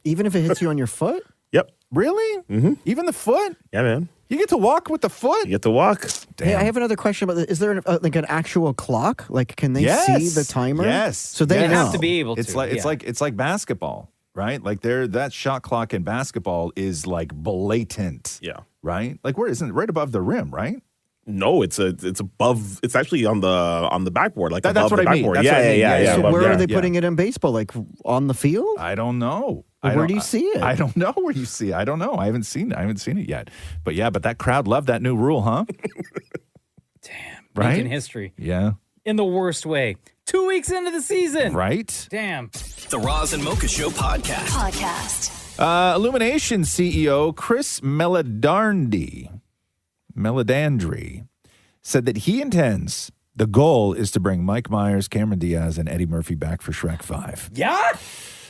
[SPEAKER 3] Even if it hits you on your foot?
[SPEAKER 17] Yep.
[SPEAKER 9] Really?
[SPEAKER 17] Mm-hmm.
[SPEAKER 9] Even the foot?
[SPEAKER 17] Yeah, man.
[SPEAKER 9] You get to walk with the foot?
[SPEAKER 17] You get to walk.
[SPEAKER 3] Hey, I have another question about this. Is there an actual clock? Like, can they see the timer?
[SPEAKER 9] Yes.
[SPEAKER 3] So they know.
[SPEAKER 7] have to be able to.
[SPEAKER 9] It's like basketball, right? Like that shot clock in basketball is like blatant.
[SPEAKER 17] Yeah.
[SPEAKER 9] Right? Like where isn't it right above the rim, right?
[SPEAKER 17] No, it's above. It's actually on the backboard, like
[SPEAKER 9] that's
[SPEAKER 17] above
[SPEAKER 9] what
[SPEAKER 17] the
[SPEAKER 9] I mean.
[SPEAKER 17] backboard.
[SPEAKER 9] That's
[SPEAKER 17] Yeah.
[SPEAKER 3] So
[SPEAKER 17] above
[SPEAKER 3] where
[SPEAKER 17] there.
[SPEAKER 3] are they putting it in baseball? Like on the field?
[SPEAKER 9] I don't know.
[SPEAKER 3] Where do you see it?
[SPEAKER 9] I don't know where you see it. I don't know. I haven't seen it yet. But yeah, that crowd loved that new rule, huh?
[SPEAKER 7] Damn.
[SPEAKER 9] Right?
[SPEAKER 7] Making history.
[SPEAKER 9] Yeah.
[SPEAKER 7] In the worst way. 2 weeks into the season.
[SPEAKER 9] Right?
[SPEAKER 7] Damn.
[SPEAKER 1] The Roz and Mocha Show podcast.
[SPEAKER 9] Illumination CEO Chris Meledandri said that he intends, the goal is to bring Mike Myers, Cameron Diaz, and Eddie Murphy back for Shrek 5.
[SPEAKER 7] Yeah?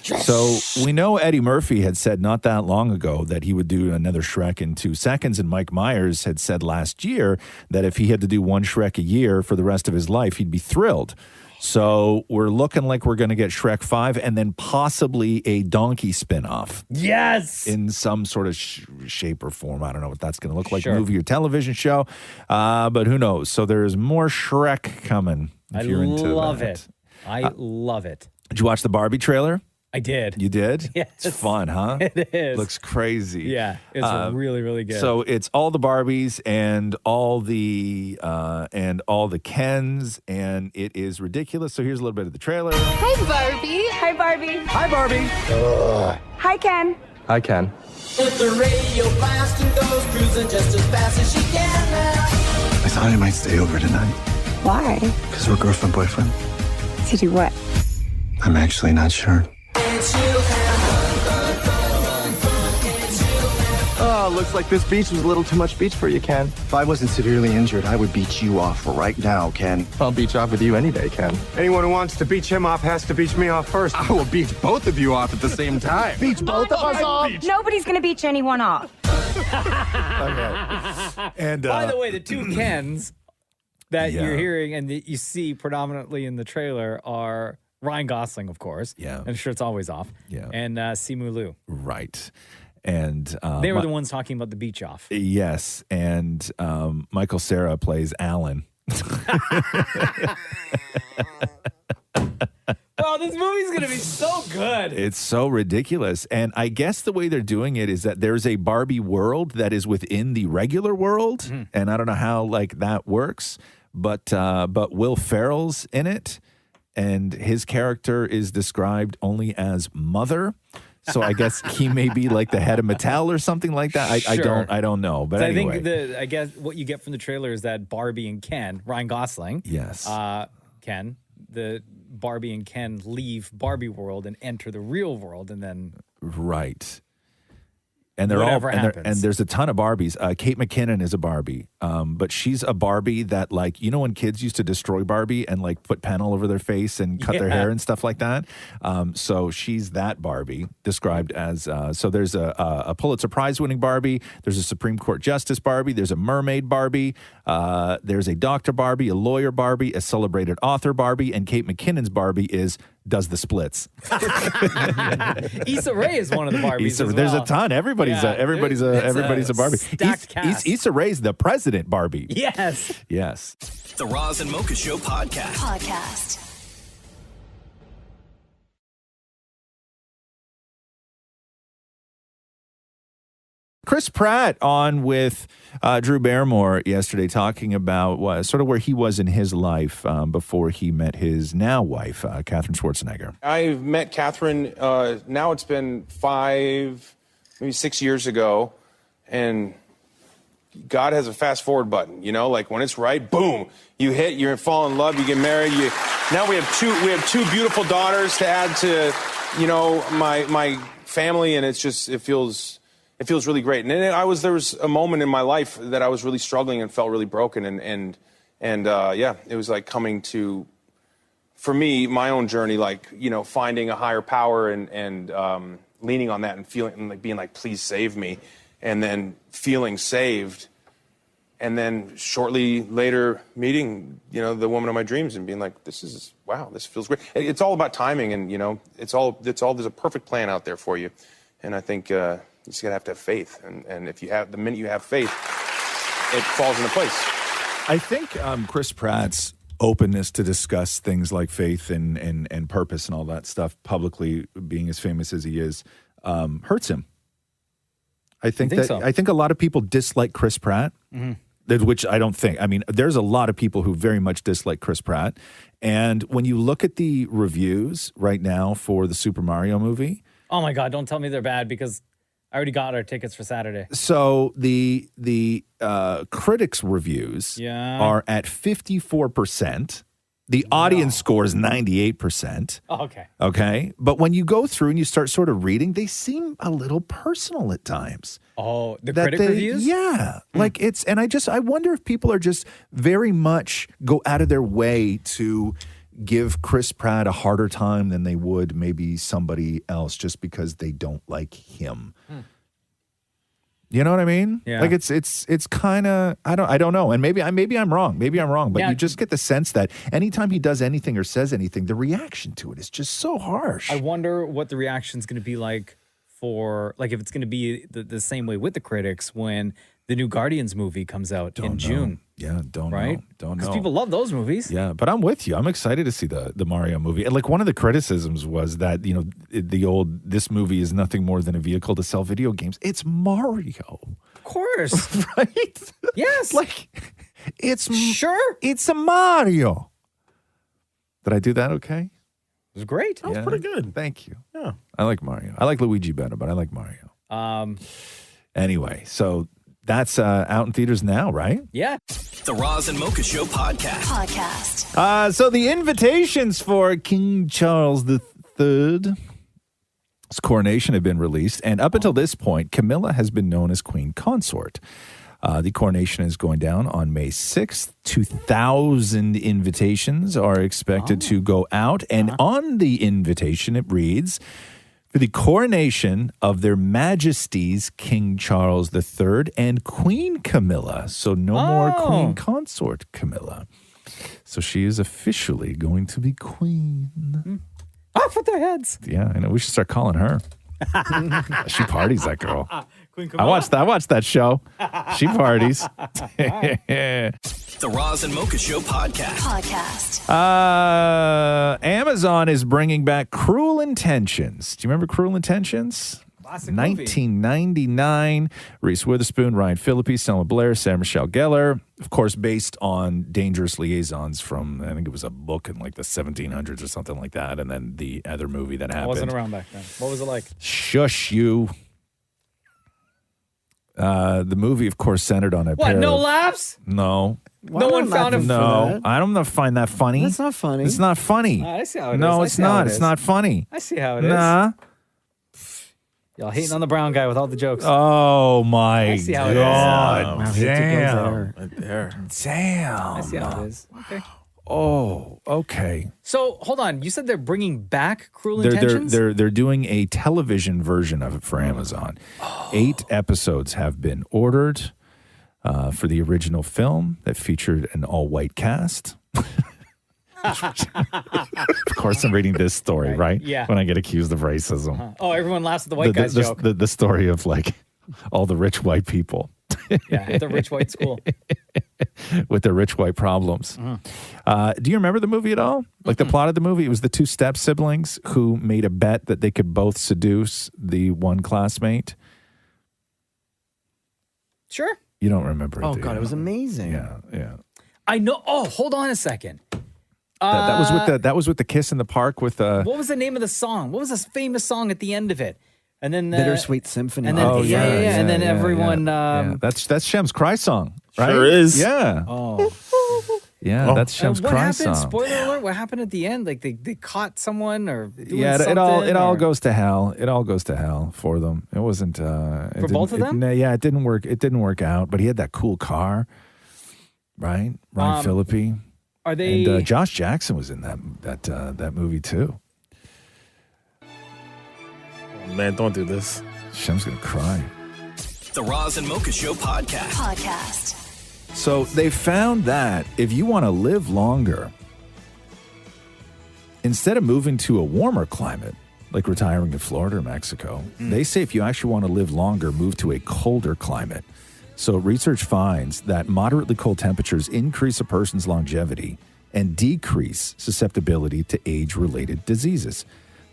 [SPEAKER 9] So we know Eddie Murphy had said not that long ago that he would do another Shrek in 2 seconds, and Mike Myers had said last year that if he had to do one Shrek a year for the rest of his life, he'd be thrilled. So we're looking like we're going to get Shrek 5 and then possibly a donkey spinoff.
[SPEAKER 7] Yes!
[SPEAKER 9] In some sort of shape or form. I don't know what that's going to look like,
[SPEAKER 7] Sure.
[SPEAKER 9] movie or television show, but who knows? So there's more Shrek coming if you're into
[SPEAKER 7] love
[SPEAKER 9] that.
[SPEAKER 7] it. I love it.
[SPEAKER 9] Did you watch the Barbie trailer?
[SPEAKER 7] I did.
[SPEAKER 9] You did?
[SPEAKER 7] Yes.
[SPEAKER 9] It's fun, huh?
[SPEAKER 7] It is.
[SPEAKER 9] Looks crazy.
[SPEAKER 7] Yeah, it's really, really good.
[SPEAKER 9] So it's all the Barbies and all the Kens, and it is ridiculous. So here's a little bit of the trailer.
[SPEAKER 12] Hi, Barbie. Hi, Barbie.
[SPEAKER 9] Hi, Barbie.
[SPEAKER 12] Hi, Ken.
[SPEAKER 13] Hi, Ken.
[SPEAKER 14] If the radio blast and goes cruising just as fast as she can now.
[SPEAKER 13] I thought I might stay over tonight
[SPEAKER 12] Why?
[SPEAKER 13] because we're girlfriend boyfriend.
[SPEAKER 12] To do what?
[SPEAKER 13] I'm actually not sure.
[SPEAKER 14] Oh,
[SPEAKER 13] looks like this beach was a little too much beach for you, Ken. If I wasn't severely injured, I would beach you off right now, Ken. I'll beach off with you any day, Ken.
[SPEAKER 15] Anyone who wants to beach him off has to beach me off first.
[SPEAKER 13] I will beach both of you off at the same time.
[SPEAKER 15] Beach both of us off?
[SPEAKER 12] Nobody's going to beach anyone off.
[SPEAKER 9] And
[SPEAKER 7] by the way, the two Kens that
[SPEAKER 9] Yeah.
[SPEAKER 7] you're hearing and that you see predominantly in the trailer are Ryan Gosling, of course.
[SPEAKER 9] Yeah.
[SPEAKER 7] And shirt's always off.
[SPEAKER 9] Yeah.
[SPEAKER 7] And Simu Liu.
[SPEAKER 9] Right. And
[SPEAKER 7] They were the ones talking about the beach off.
[SPEAKER 9] Yes, and Michael Cera plays Alan.
[SPEAKER 7] Oh, this movie's going to be so good.
[SPEAKER 9] It's so ridiculous. And I guess the way they're doing it is that there's a Barbie world that is within the regular world.
[SPEAKER 7] Mm-hmm.
[SPEAKER 9] And I don't know how like that works, but Will Ferrell's in it, and his character is described only as Mother. So I guess he may be like the head of Mattel or something like that.
[SPEAKER 7] Sure.
[SPEAKER 9] I don't know. But
[SPEAKER 7] So
[SPEAKER 9] anyway.
[SPEAKER 7] I think I guess what you get from the trailer is that Barbie and Ken, Ryan Gosling,
[SPEAKER 9] Yes.
[SPEAKER 7] Ken, the Barbie and Ken leave Barbie world and enter the real world, and then
[SPEAKER 9] Right. And they're
[SPEAKER 7] Whatever
[SPEAKER 9] all and,
[SPEAKER 7] happens.
[SPEAKER 9] and there's a ton of Barbies. Kate McKinnon is a Barbie, but she's a Barbie that, like, you know, when kids used to destroy Barbie and like put pen all over their face and cut their
[SPEAKER 7] Yeah.
[SPEAKER 9] hair and stuff like that. So she's that Barbie described as. So there's a Pulitzer Prize winning Barbie. There's a Supreme Court Justice Barbie. There's a mermaid Barbie. There's a doctor Barbie, a lawyer Barbie, a celebrated author Barbie, and Kate McKinnon's Barbie is does the splits.
[SPEAKER 7] Issa Rae is one of the Barbies. as
[SPEAKER 9] There's
[SPEAKER 7] well.
[SPEAKER 9] a ton. Everybody's
[SPEAKER 7] Yeah,
[SPEAKER 9] a Barbie.
[SPEAKER 7] stacked cast.
[SPEAKER 9] Issa Rae's the president Barbie.
[SPEAKER 7] Yes.
[SPEAKER 9] Yes.
[SPEAKER 1] The Roz and Mocha Show podcast.
[SPEAKER 9] Chris Pratt on with Drew Barrymore yesterday talking about sort of where he was in his life before he met his now wife, Katherine Schwarzenegger.
[SPEAKER 4] I've met Katherine, now it's been 5, maybe 6 years ago, and God has a fast forward button, like when it's right, boom, you hit, you fall in love, you get married. Now we have two beautiful daughters to add to, my family, and it feels really great. And then there was a moment in my life that I was really struggling and felt really broken, and it was like coming to, for me, my own journey, like, finding a higher power and leaning on that and feeling and like being like, please save me. And then feeling saved, and then shortly later meeting, the woman of my dreams and being like, this feels great. It's all about timing, and there's a perfect plan out there for you. And I think you just have to have faith. And if the minute you have faith, it falls into place.
[SPEAKER 9] I think Chris Pratt's openness to discuss things like faith and purpose and all that stuff publicly, being as famous as he is, hurts him. I think a lot of people dislike Chris Pratt, which I don't think. I mean, there's a lot of people who very much dislike Chris Pratt. And when you look at the reviews right now for the Super Mario movie.
[SPEAKER 7] Oh my God, don't tell me they're bad because I already got our tickets for Saturday.
[SPEAKER 9] So the critics' reviews are at 54%. The audience score is 98%.
[SPEAKER 7] Oh, okay.
[SPEAKER 9] Okay. But when you go through and you start sort of reading, they seem a little personal at times.
[SPEAKER 7] Oh, the critic reviews?
[SPEAKER 9] Yeah. Like I wonder if people are just very much go out of their way to give Chris Pratt a harder time than they would maybe somebody else just because they don't like him. You know what I mean?
[SPEAKER 7] Yeah.
[SPEAKER 9] Like it's kind of I don't know, and maybe I'm wrong, but you just get the sense that anytime he does anything or says anything, the reaction to it is just so harsh.
[SPEAKER 7] I wonder what the reaction's going to be like if it's going to be the same way with the critics when the new Guardians movie comes out in June.
[SPEAKER 9] Yeah, don't
[SPEAKER 7] know. Because people love those movies.
[SPEAKER 9] Yeah, but I'm with you. I'm excited to see the Mario movie. And like one of the criticisms was that, this movie is nothing more than a vehicle to sell video games. It's Mario.
[SPEAKER 7] Of course.
[SPEAKER 9] Right?
[SPEAKER 7] Yes.
[SPEAKER 9] It's
[SPEAKER 7] a
[SPEAKER 9] Mario. Did I do that okay?
[SPEAKER 7] It was great.
[SPEAKER 17] That was pretty good.
[SPEAKER 9] Thank you.
[SPEAKER 17] Yeah.
[SPEAKER 9] I like Mario. I like Luigi better, but I like Mario. Anyway, so that's out in theaters now, right?
[SPEAKER 7] Yeah.
[SPEAKER 1] The Roz and Mocha Show podcast.
[SPEAKER 9] So the invitations for King Charles III's coronation have been released, and up until this point, Camilla has been known as Queen Consort. The coronation is going down on May 6th. 2,000 invitations are expected to go out, and on the invitation it reads, for the coronation of their Majesties King Charles III and Queen Camilla. So no more Queen Consort Camilla. So she is officially going to be queen.
[SPEAKER 7] Off with their heads.
[SPEAKER 9] Yeah, I know. We should start calling her. She parties, that girl.
[SPEAKER 7] Queen
[SPEAKER 9] I watched that show. She parties.
[SPEAKER 1] The Roz and Mocha Show podcast.
[SPEAKER 9] Amazon is bringing back Cruel Intentions. Do you remember Cruel Intentions?
[SPEAKER 7] Classic movie.
[SPEAKER 9] 1999. Reese Witherspoon, Ryan Phillippe, Selma Blair, Sarah Michelle Gellar. Of course, based on Dangerous Liaisons from, I think it was a book in like the 1700s or something like that. And then the other movie that happened.
[SPEAKER 7] I wasn't around back then. What was it like?
[SPEAKER 9] Shush you. The movie, of course, centered on a pair
[SPEAKER 7] no
[SPEAKER 9] of-
[SPEAKER 7] laughs?
[SPEAKER 9] No.
[SPEAKER 7] No one found him.
[SPEAKER 9] No, I don't find that funny.
[SPEAKER 3] That's not funny.
[SPEAKER 9] It's not funny.
[SPEAKER 7] I see how it is.
[SPEAKER 9] No,
[SPEAKER 7] I
[SPEAKER 9] it's
[SPEAKER 7] see how
[SPEAKER 9] not.
[SPEAKER 7] it
[SPEAKER 9] It's
[SPEAKER 7] is.
[SPEAKER 9] not funny.
[SPEAKER 7] I see how it is.
[SPEAKER 9] Nah.
[SPEAKER 7] Y'all hating on the brown guy with all the jokes.
[SPEAKER 9] Oh my
[SPEAKER 7] I see how it is.
[SPEAKER 9] God!
[SPEAKER 3] Wow, he took those
[SPEAKER 9] Damn.
[SPEAKER 3] there.
[SPEAKER 17] Right there.
[SPEAKER 9] Damn.
[SPEAKER 7] I see how it is. Okay.
[SPEAKER 9] Oh, okay.
[SPEAKER 7] So hold on. You said they're bringing back Cruel
[SPEAKER 9] They're
[SPEAKER 7] Intentions?
[SPEAKER 9] they're doing a television version of it for Amazon. 8 episodes have been ordered for the original film that featured an all-white cast. Of course, I'm reading this story, right?
[SPEAKER 7] Yeah.
[SPEAKER 9] When I get accused of racism.
[SPEAKER 7] Oh, everyone laughs at the white guy's joke.
[SPEAKER 9] The story of like all the rich white people.
[SPEAKER 7] Yeah, at the rich white school.
[SPEAKER 9] With their rich white problems. Do you remember the movie at all? Like the plot of the movie? It was the 2 step siblings who made a bet that they could both seduce the one classmate.
[SPEAKER 7] Sure.
[SPEAKER 9] You don't remember it,
[SPEAKER 3] Oh
[SPEAKER 9] do
[SPEAKER 3] God,
[SPEAKER 9] you?
[SPEAKER 3] it was amazing.
[SPEAKER 9] Yeah.
[SPEAKER 7] I know. Oh, hold on a second.
[SPEAKER 9] That was with the kiss in the park with
[SPEAKER 7] What was the name of the song? What was this famous song at the end of it? And then
[SPEAKER 3] Bittersweet Symphony.
[SPEAKER 7] And then, and then everyone.
[SPEAKER 9] That's Shem's cry song, right?
[SPEAKER 17] Sure is.
[SPEAKER 9] Yeah.
[SPEAKER 7] Oh.
[SPEAKER 9] Yeah, that's Shem's
[SPEAKER 7] what
[SPEAKER 9] cry
[SPEAKER 7] happened?
[SPEAKER 9] song.
[SPEAKER 7] Spoiler alert! What happened at the end? Like they caught someone or doing
[SPEAKER 9] Yeah,
[SPEAKER 7] something,
[SPEAKER 9] it all
[SPEAKER 7] or-
[SPEAKER 9] goes to hell. It all goes to hell for them. It wasn't
[SPEAKER 7] For both of them?
[SPEAKER 9] It didn't work. It didn't work out. But he had that cool car, right? Ryan Phillippe.
[SPEAKER 7] Are they?
[SPEAKER 9] And Josh Jackson was in that movie too.
[SPEAKER 17] Man, don't do this.
[SPEAKER 9] Shem's gonna cry.
[SPEAKER 1] The Roz and Mocha Show podcast.
[SPEAKER 9] So they found that if you want to live longer, instead of moving to a warmer climate, like retiring to Florida or Mexico, they say if you actually want to live longer, move to a colder climate. So research finds that moderately cold temperatures increase a person's longevity and decrease susceptibility to age-related diseases.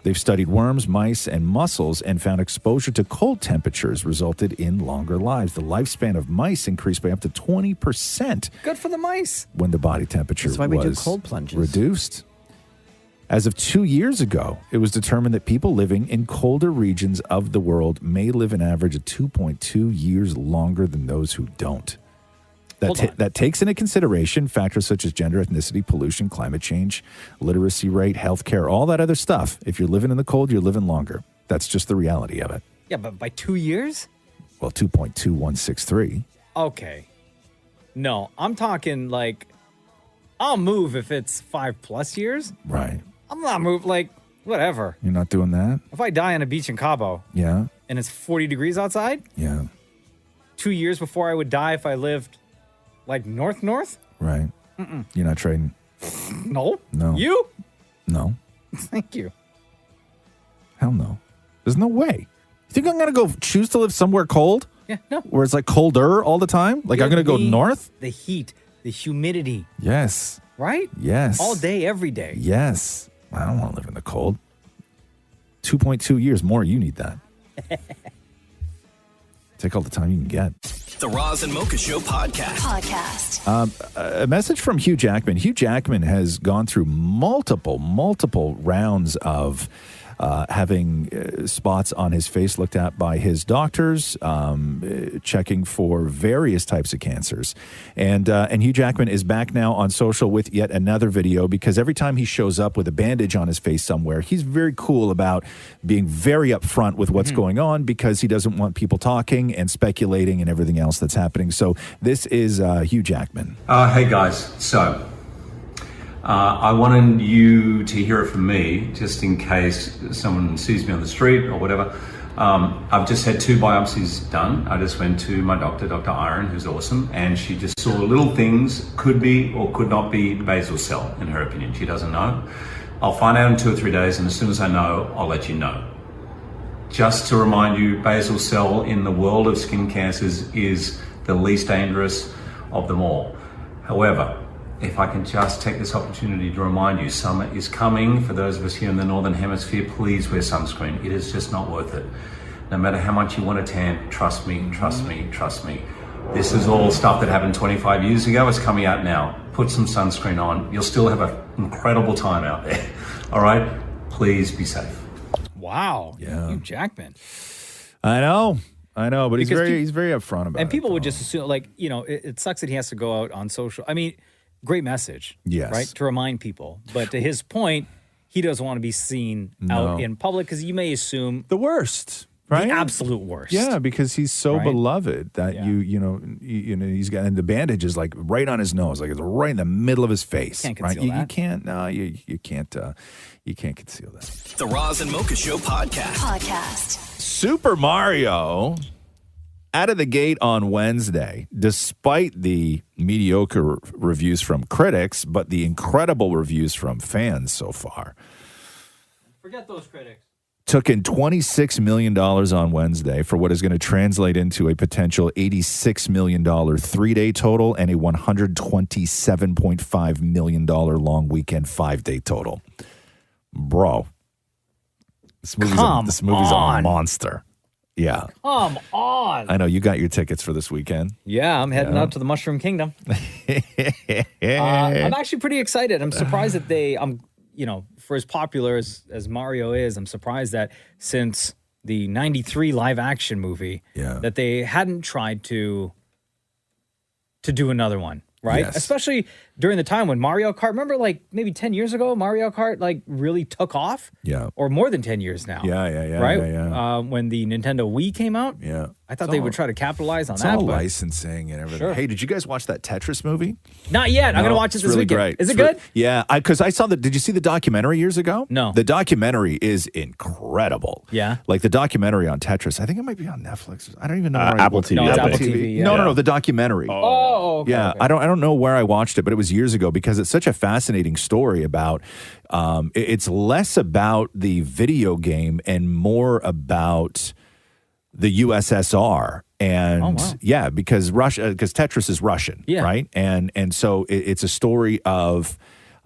[SPEAKER 9] They've studied worms, mice, and mussels and found exposure to cold temperatures resulted in longer lives. The lifespan of mice increased by up to 20%
[SPEAKER 7] Good for the mice.
[SPEAKER 9] when the body temperature
[SPEAKER 3] That's why we do
[SPEAKER 9] was
[SPEAKER 3] cold plunges.
[SPEAKER 9] reduced. As of 2 years ago, it was determined that people living in colder regions of the world may live an average of 2.2 years longer than those who don't. That takes into consideration factors such as gender, ethnicity, pollution, climate change, literacy rate, healthcare, all that other stuff. If you're living in the cold, you're living longer. That's just the reality of it.
[SPEAKER 7] Yeah, but by 2 years?
[SPEAKER 9] Well, 2.2163.
[SPEAKER 7] Okay. No, I'm talking like I'll move if it's 5+ years.
[SPEAKER 9] Right.
[SPEAKER 7] I'm not move like whatever.
[SPEAKER 9] You're not doing that?
[SPEAKER 7] If I die on a beach in Cabo
[SPEAKER 9] Yeah.
[SPEAKER 7] and it's 40 degrees outside,
[SPEAKER 9] Yeah.
[SPEAKER 7] 2 years before I would die if I lived like north.
[SPEAKER 9] Right.
[SPEAKER 7] Mm-mm.
[SPEAKER 9] You're not trading.
[SPEAKER 7] No.
[SPEAKER 9] No.
[SPEAKER 7] You?
[SPEAKER 9] No.
[SPEAKER 7] Thank you.
[SPEAKER 9] Hell no. There's no way. You think I'm going to go choose to live somewhere cold?
[SPEAKER 7] Yeah, no.
[SPEAKER 9] Where it's like colder all the time? Like I'm going to go north?
[SPEAKER 7] The heat, the humidity,
[SPEAKER 9] Yes.
[SPEAKER 7] right?
[SPEAKER 9] Yes.
[SPEAKER 7] All day, every day.
[SPEAKER 9] Yes. I don't want to live in the cold. 2.2 years more, you need that. Take all the time you can get.
[SPEAKER 1] The Roz and Mocha Show podcast.
[SPEAKER 9] A message from Hugh Jackman. Hugh Jackman has gone through multiple rounds of having spots on his face looked at by his doctors, checking for various types of cancers. And Hugh Jackman is back now on social with yet another video because every time he shows up with a bandage on his face somewhere, he's very cool about being very upfront with what's going on because he doesn't want people talking and speculating and everything else that's happening. So this is Hugh Jackman.
[SPEAKER 10] Hey guys, so I wanted you to hear it from me, just in case someone sees me on the street or whatever. I've just had 2 biopsies done. I just went to my doctor, Dr. Iron, who's awesome, and she just saw little things, could be or could not be basal cell, in her opinion. She doesn't know. I'll find out in 2 or 3 days, and as soon as I know, I'll let you know. Just to remind you, basal cell in the world of skin cancers is the least dangerous of them all. However, if I can just take this opportunity to remind you, summer is coming. For those of us here in the Northern Hemisphere, please wear sunscreen. It is just not worth it. No matter how much you want to tan, trust me. This is all stuff that happened 25 years ago. It's coming out now. Put some sunscreen on. You'll still have an incredible time out there. All right? Please be safe.
[SPEAKER 7] Wow. Yeah. Hugh Jackman.
[SPEAKER 9] I know, but he's
[SPEAKER 7] Because
[SPEAKER 9] very upfront about it.
[SPEAKER 7] And people would just assume, like, you know, it sucks that he has to go out on social. I mean, great message.
[SPEAKER 9] Yes.
[SPEAKER 7] Right? To remind people. But to his point, he doesn't want to be seen out in public because you may assume
[SPEAKER 9] the worst, right?
[SPEAKER 7] The absolute worst.
[SPEAKER 9] Yeah, because he's so
[SPEAKER 7] Right?
[SPEAKER 9] beloved that you know he's got, and the bandage is like right on his nose, like it's right in the middle of his face.
[SPEAKER 7] Can't
[SPEAKER 9] right?
[SPEAKER 7] conceal that.
[SPEAKER 9] You can't. No, you can't conceal that.
[SPEAKER 1] The Roz and Mocha Show podcast.
[SPEAKER 9] Super Mario out of the gate on Wednesday, despite the mediocre reviews from critics, but the incredible reviews from fans so far.
[SPEAKER 7] Forget those critics.
[SPEAKER 9] Took in $26 million on Wednesday for what is going to translate into a potential $86 million 3-day total and a $127.5 million long weekend 5-day total. Bro, this movie's a monster. Yeah.
[SPEAKER 7] Come on.
[SPEAKER 9] I know you got your tickets for this weekend.
[SPEAKER 7] Yeah, I'm heading out to the Mushroom Kingdom. I'm actually pretty excited. I'm surprised that for as popular as Mario is, I'm surprised that since the 93 live action movie, that they hadn't tried to do another one, right?
[SPEAKER 9] Yes.
[SPEAKER 7] Especially during the time when Mario Kart, remember like maybe 10 years ago, Mario Kart like really took off?
[SPEAKER 9] Yeah.
[SPEAKER 7] Or more than 10 years now.
[SPEAKER 9] Yeah.
[SPEAKER 7] Right?
[SPEAKER 9] Yeah.
[SPEAKER 7] When the Nintendo Wii came out?
[SPEAKER 9] Yeah.
[SPEAKER 7] I thought they would try to capitalize on
[SPEAKER 9] It's
[SPEAKER 7] that.
[SPEAKER 9] all
[SPEAKER 7] but
[SPEAKER 9] licensing and everything.
[SPEAKER 7] Sure.
[SPEAKER 9] Hey, did you guys watch that Tetris movie?
[SPEAKER 7] Not yet. I'm going to watch it
[SPEAKER 9] it's
[SPEAKER 7] this
[SPEAKER 9] really
[SPEAKER 7] weekend.
[SPEAKER 9] Great.
[SPEAKER 7] Is it
[SPEAKER 9] It's re-
[SPEAKER 7] good?
[SPEAKER 9] Yeah, because I saw did you see the documentary years ago?
[SPEAKER 7] No.
[SPEAKER 9] The documentary is incredible.
[SPEAKER 7] Yeah.
[SPEAKER 9] Like the documentary on Tetris. I think it might be on Netflix. I don't even know. where
[SPEAKER 17] Apple
[SPEAKER 9] what-
[SPEAKER 17] TV.
[SPEAKER 7] No, it's
[SPEAKER 17] I
[SPEAKER 7] Apple
[SPEAKER 17] think.
[SPEAKER 7] TV. Yeah.
[SPEAKER 9] No, the documentary.
[SPEAKER 7] Oh, okay,
[SPEAKER 9] yeah.
[SPEAKER 7] okay.
[SPEAKER 9] I don't know where I watched it, but it was years ago because it's such a fascinating story about. It's less about the video game and more about the USSR. And because Tetris is Russian, right? And so it's a story of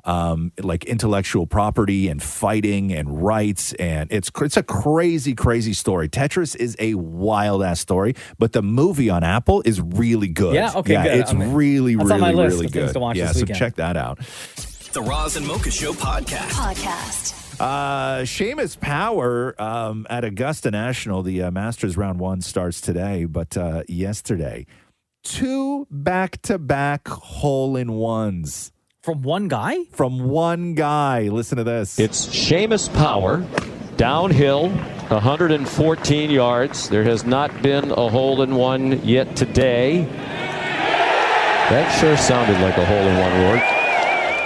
[SPEAKER 9] like intellectual property and fighting and rights, and it's a crazy, crazy story. Tetris is a wild ass story, but the movie on Apple is really good.
[SPEAKER 7] Yeah, okay,
[SPEAKER 9] yeah,
[SPEAKER 7] good.
[SPEAKER 9] it's really,
[SPEAKER 7] that's on my
[SPEAKER 9] really,
[SPEAKER 7] list
[SPEAKER 9] really
[SPEAKER 7] of things
[SPEAKER 9] good.
[SPEAKER 7] to watch
[SPEAKER 9] Yeah,
[SPEAKER 7] this
[SPEAKER 9] so
[SPEAKER 7] weekend.
[SPEAKER 9] check that out.
[SPEAKER 1] The Roz and Mocha Show podcast.
[SPEAKER 9] Seamus Power at Augusta National. The Masters Round 1 starts today, but yesterday, 2 back-to-back hole-in-ones.
[SPEAKER 7] From one guy?
[SPEAKER 9] From one guy. Listen to this.
[SPEAKER 8] It's Seamus Power, downhill, 114 yards. There has not been a hole-in-one yet today. That sure sounded like a hole-in-one, Rourke.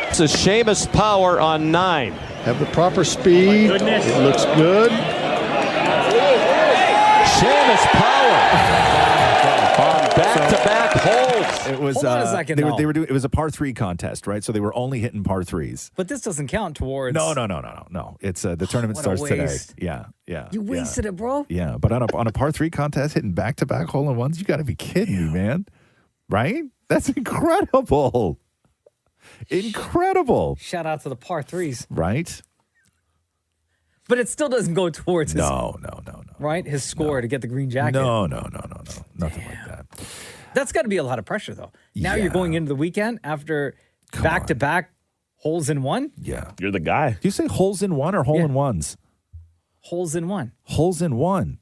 [SPEAKER 8] This is Seamus Power on 9.
[SPEAKER 11] Have the proper speed. It looks good.
[SPEAKER 8] Seamus Power on back-to-back holes.
[SPEAKER 9] It was
[SPEAKER 7] Hold on a second,
[SPEAKER 9] they were
[SPEAKER 7] though.
[SPEAKER 9] doing it was a par 3 contest, right? So they were only hitting par 3s.
[SPEAKER 7] But this doesn't count towards.
[SPEAKER 9] No. It's the tournament
[SPEAKER 7] What a
[SPEAKER 9] starts today.
[SPEAKER 7] waste.
[SPEAKER 9] Yeah.
[SPEAKER 7] You wasted it, bro.
[SPEAKER 9] Yeah, but on a par 3 contest hitting back-to-back hole-in-ones, you got to be kidding me, man. Right? That's incredible. Incredible.
[SPEAKER 7] Shout out to the par 3s.
[SPEAKER 9] Right?
[SPEAKER 7] But it still doesn't go towards his,
[SPEAKER 9] No.
[SPEAKER 7] right? His score to get the green jacket.
[SPEAKER 9] No. Nothing like that.
[SPEAKER 7] That's got to be a lot of pressure, though. Now
[SPEAKER 9] Yeah.
[SPEAKER 7] you're going into the weekend after back-to-back holes in one?
[SPEAKER 9] Yeah.
[SPEAKER 17] You're the guy.
[SPEAKER 9] Do you say holes in one or hole-in-ones?
[SPEAKER 7] Holes in one.
[SPEAKER 9] Holes in one.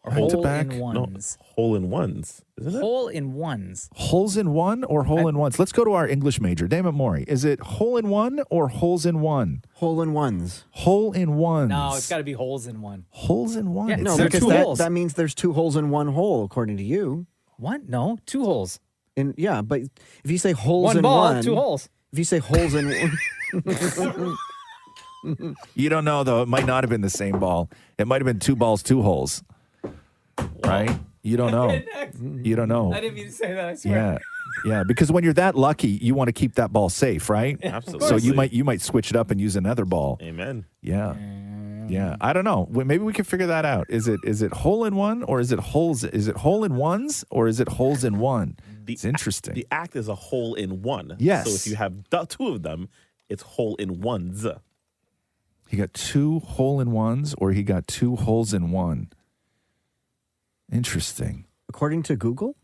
[SPEAKER 7] Or hole
[SPEAKER 9] Back-to-back?
[SPEAKER 7] in ones.
[SPEAKER 17] Hole in ones, isn't it?
[SPEAKER 7] Hole in ones.
[SPEAKER 9] Holes in one or hole in ones? Let's go to our English major. Damon Maury. Is it hole in one or holes in one?
[SPEAKER 3] Hole-in-ones.
[SPEAKER 9] Hole in ones.
[SPEAKER 7] No, it's got to be holes in one.
[SPEAKER 9] Holes in one.
[SPEAKER 7] Yeah,
[SPEAKER 3] No,
[SPEAKER 7] there are
[SPEAKER 3] because
[SPEAKER 7] two holes.
[SPEAKER 3] that means there's 2 holes in one hole, according to you.
[SPEAKER 7] What? No, 2 holes.
[SPEAKER 3] Yeah, but if you say holes
[SPEAKER 7] One
[SPEAKER 3] in
[SPEAKER 7] ball,
[SPEAKER 3] one,
[SPEAKER 7] 2 holes.
[SPEAKER 3] If you say holes in
[SPEAKER 9] You don't know, though. It might not have been the same ball. It might have been 2 balls, 2 holes. Right? You don't know. You don't know.
[SPEAKER 7] I didn't mean to say that, I swear.
[SPEAKER 9] Yeah, because when you're that lucky, you want to keep that ball safe, right?
[SPEAKER 17] Absolutely.
[SPEAKER 9] So you might switch it up and use another ball.
[SPEAKER 17] Amen.
[SPEAKER 9] Yeah. I don't know. Maybe we can figure that out. Is it hole in one or is it holes? Is it hole in ones or is it holes in one? It's interesting.
[SPEAKER 17] The act is a hole in one.
[SPEAKER 9] Yes.
[SPEAKER 17] So if you have 2 of them, it's hole in ones.
[SPEAKER 9] He got 2 hole in ones or he got 2 holes in one. Interesting.
[SPEAKER 3] according to Google,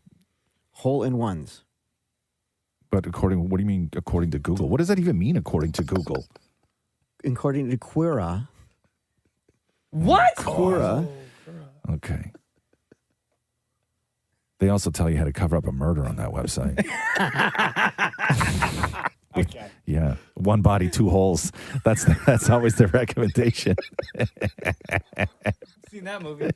[SPEAKER 3] hole in ones.
[SPEAKER 9] But what do you mean according to Google? What does that even mean according to Google?
[SPEAKER 3] According to Quora.
[SPEAKER 7] What?
[SPEAKER 3] Quora.
[SPEAKER 9] Okay. They also tell you how to cover up a murder on that website.
[SPEAKER 7] Okay.
[SPEAKER 9] Yeah. 1 body, 2 holes. That's always the recommendation.
[SPEAKER 7] Seen that movie.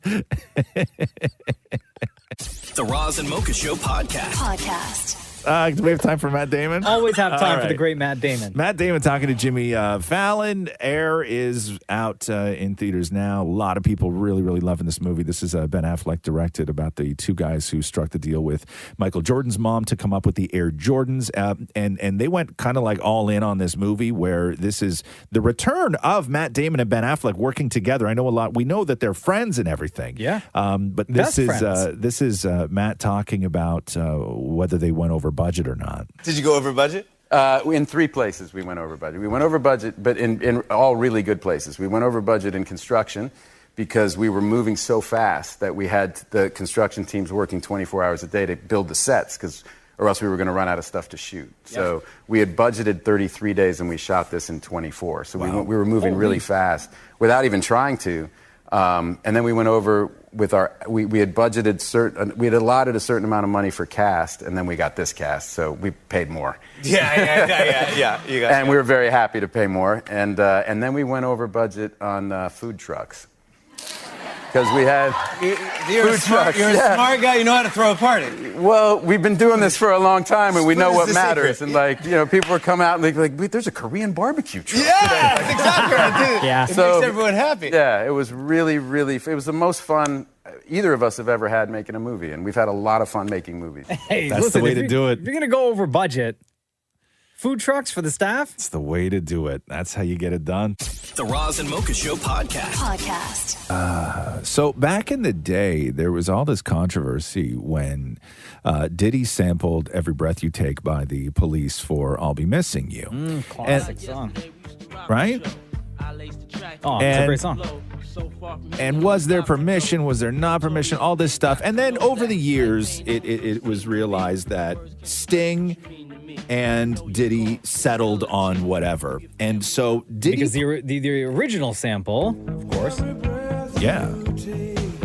[SPEAKER 1] The Roz and Mocha Show podcast.
[SPEAKER 9] Do we have time for Matt Damon?
[SPEAKER 7] Always have time
[SPEAKER 9] All
[SPEAKER 7] for the
[SPEAKER 9] right.
[SPEAKER 7] great Matt Damon.
[SPEAKER 9] Matt Damon talking to Jimmy Fallon. Air is out in theaters now. A lot of people really, really loving this movie. This is Ben Affleck directed about the 2 guys who struck the deal with Michael Jordan's mom to come up with the Air Jordans. And they went kind of like all in on this movie where this is the return of Matt Damon and Ben Affleck working together. I know a lot. We know that they're friends and everything.
[SPEAKER 7] Yeah.
[SPEAKER 9] But this is Matt talking about whether they went over budget or not.
[SPEAKER 16] Did you go over budget? In 3 places we went over budget. We went over budget, but in all really good places. We went over budget in construction because we were moving so fast that we had the construction teams working 24 hours a day to build the sets, or else we were going to run out of stuff to shoot. So we had budgeted 33 days and we shot this in 24. So we were moving really fast without even trying to. And then we went over with we had budgeted we had allotted a certain amount of money for cast, and then we got this cast, so we paid more. Yeah. And we were very happy to pay more. And then we went over budget on food trucks. Because we had
[SPEAKER 2] You're a smart guy. You know how to throw a party.
[SPEAKER 16] Well, we've been doing this for a long time, and we know what matters.
[SPEAKER 2] Secret.
[SPEAKER 16] And people would come out and they'd be like, "Wait, there's a Korean barbecue truck."
[SPEAKER 2] Yeah, that's exactly right, dude.
[SPEAKER 16] Yeah.
[SPEAKER 2] It makes everyone happy.
[SPEAKER 16] Yeah, it was really, really. It was the most fun either of us have ever had making a movie, and we've had a lot of fun making movies.
[SPEAKER 7] Hey,
[SPEAKER 9] That's
[SPEAKER 7] listen,
[SPEAKER 9] the way to do it.
[SPEAKER 7] If you're going to go over budget, food trucks for the staff?
[SPEAKER 9] It's the way to do it. That's how you get it done.
[SPEAKER 1] The Roz and Mocha Show podcast.
[SPEAKER 9] So back in the day, there was all this controversy when Diddy sampled Every Breath You Take by the Police for I'll Be Missing You.
[SPEAKER 7] Classic song.
[SPEAKER 9] Right?
[SPEAKER 7] Oh, it's a great song.
[SPEAKER 9] And was there permission? Was there not permission? All this stuff. And then over the years, it was realized that Sting and Diddy settled on whatever. And so Diddy...
[SPEAKER 7] Because the original sample, of course.
[SPEAKER 9] Yeah.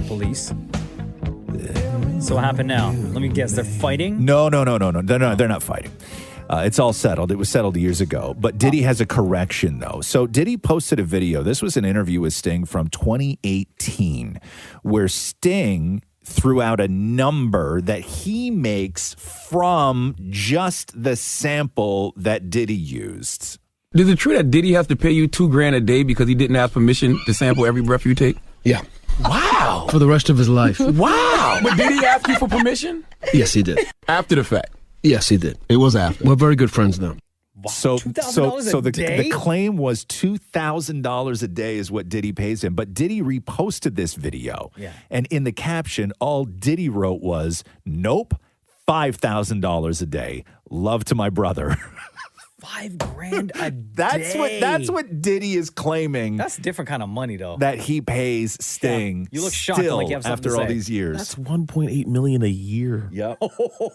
[SPEAKER 7] Police. So what happened now? Let me guess. They're fighting?
[SPEAKER 9] No. They're not fighting. It's all settled. It was settled years ago. But Diddy has a correction, though. So Diddy posted a video. This was an interview with Sting from 2018, where Sting threw out a number that he makes from just the sample that Diddy used.
[SPEAKER 6] Is it true that Diddy has to pay you $2,000 a day because he didn't ask permission to sample Every Breath You Take?
[SPEAKER 18] Yeah.
[SPEAKER 6] Wow.
[SPEAKER 18] For the rest of his life.
[SPEAKER 6] Wow. But did he ask you for permission?
[SPEAKER 18] Yes, he did.
[SPEAKER 6] After the fact?
[SPEAKER 18] Yes, he did. It was after. We're very good friends now.
[SPEAKER 9] So the claim was $2,000 a day is what Diddy pays him. But Diddy reposted this video.
[SPEAKER 7] Yeah.
[SPEAKER 9] And in the caption, all Diddy wrote was, nope, $5,000 a day. Love to my brother.
[SPEAKER 7] $5,000 a
[SPEAKER 9] That's what Diddy is claiming.
[SPEAKER 7] That's a different kind of money, though.
[SPEAKER 9] That he pays Sting.
[SPEAKER 7] Yeah. You look shocked
[SPEAKER 9] still
[SPEAKER 7] like you have something
[SPEAKER 9] after
[SPEAKER 7] to
[SPEAKER 9] all
[SPEAKER 7] say.
[SPEAKER 9] these years.
[SPEAKER 17] That's $1.8 million a year.
[SPEAKER 9] Yep.
[SPEAKER 17] Oh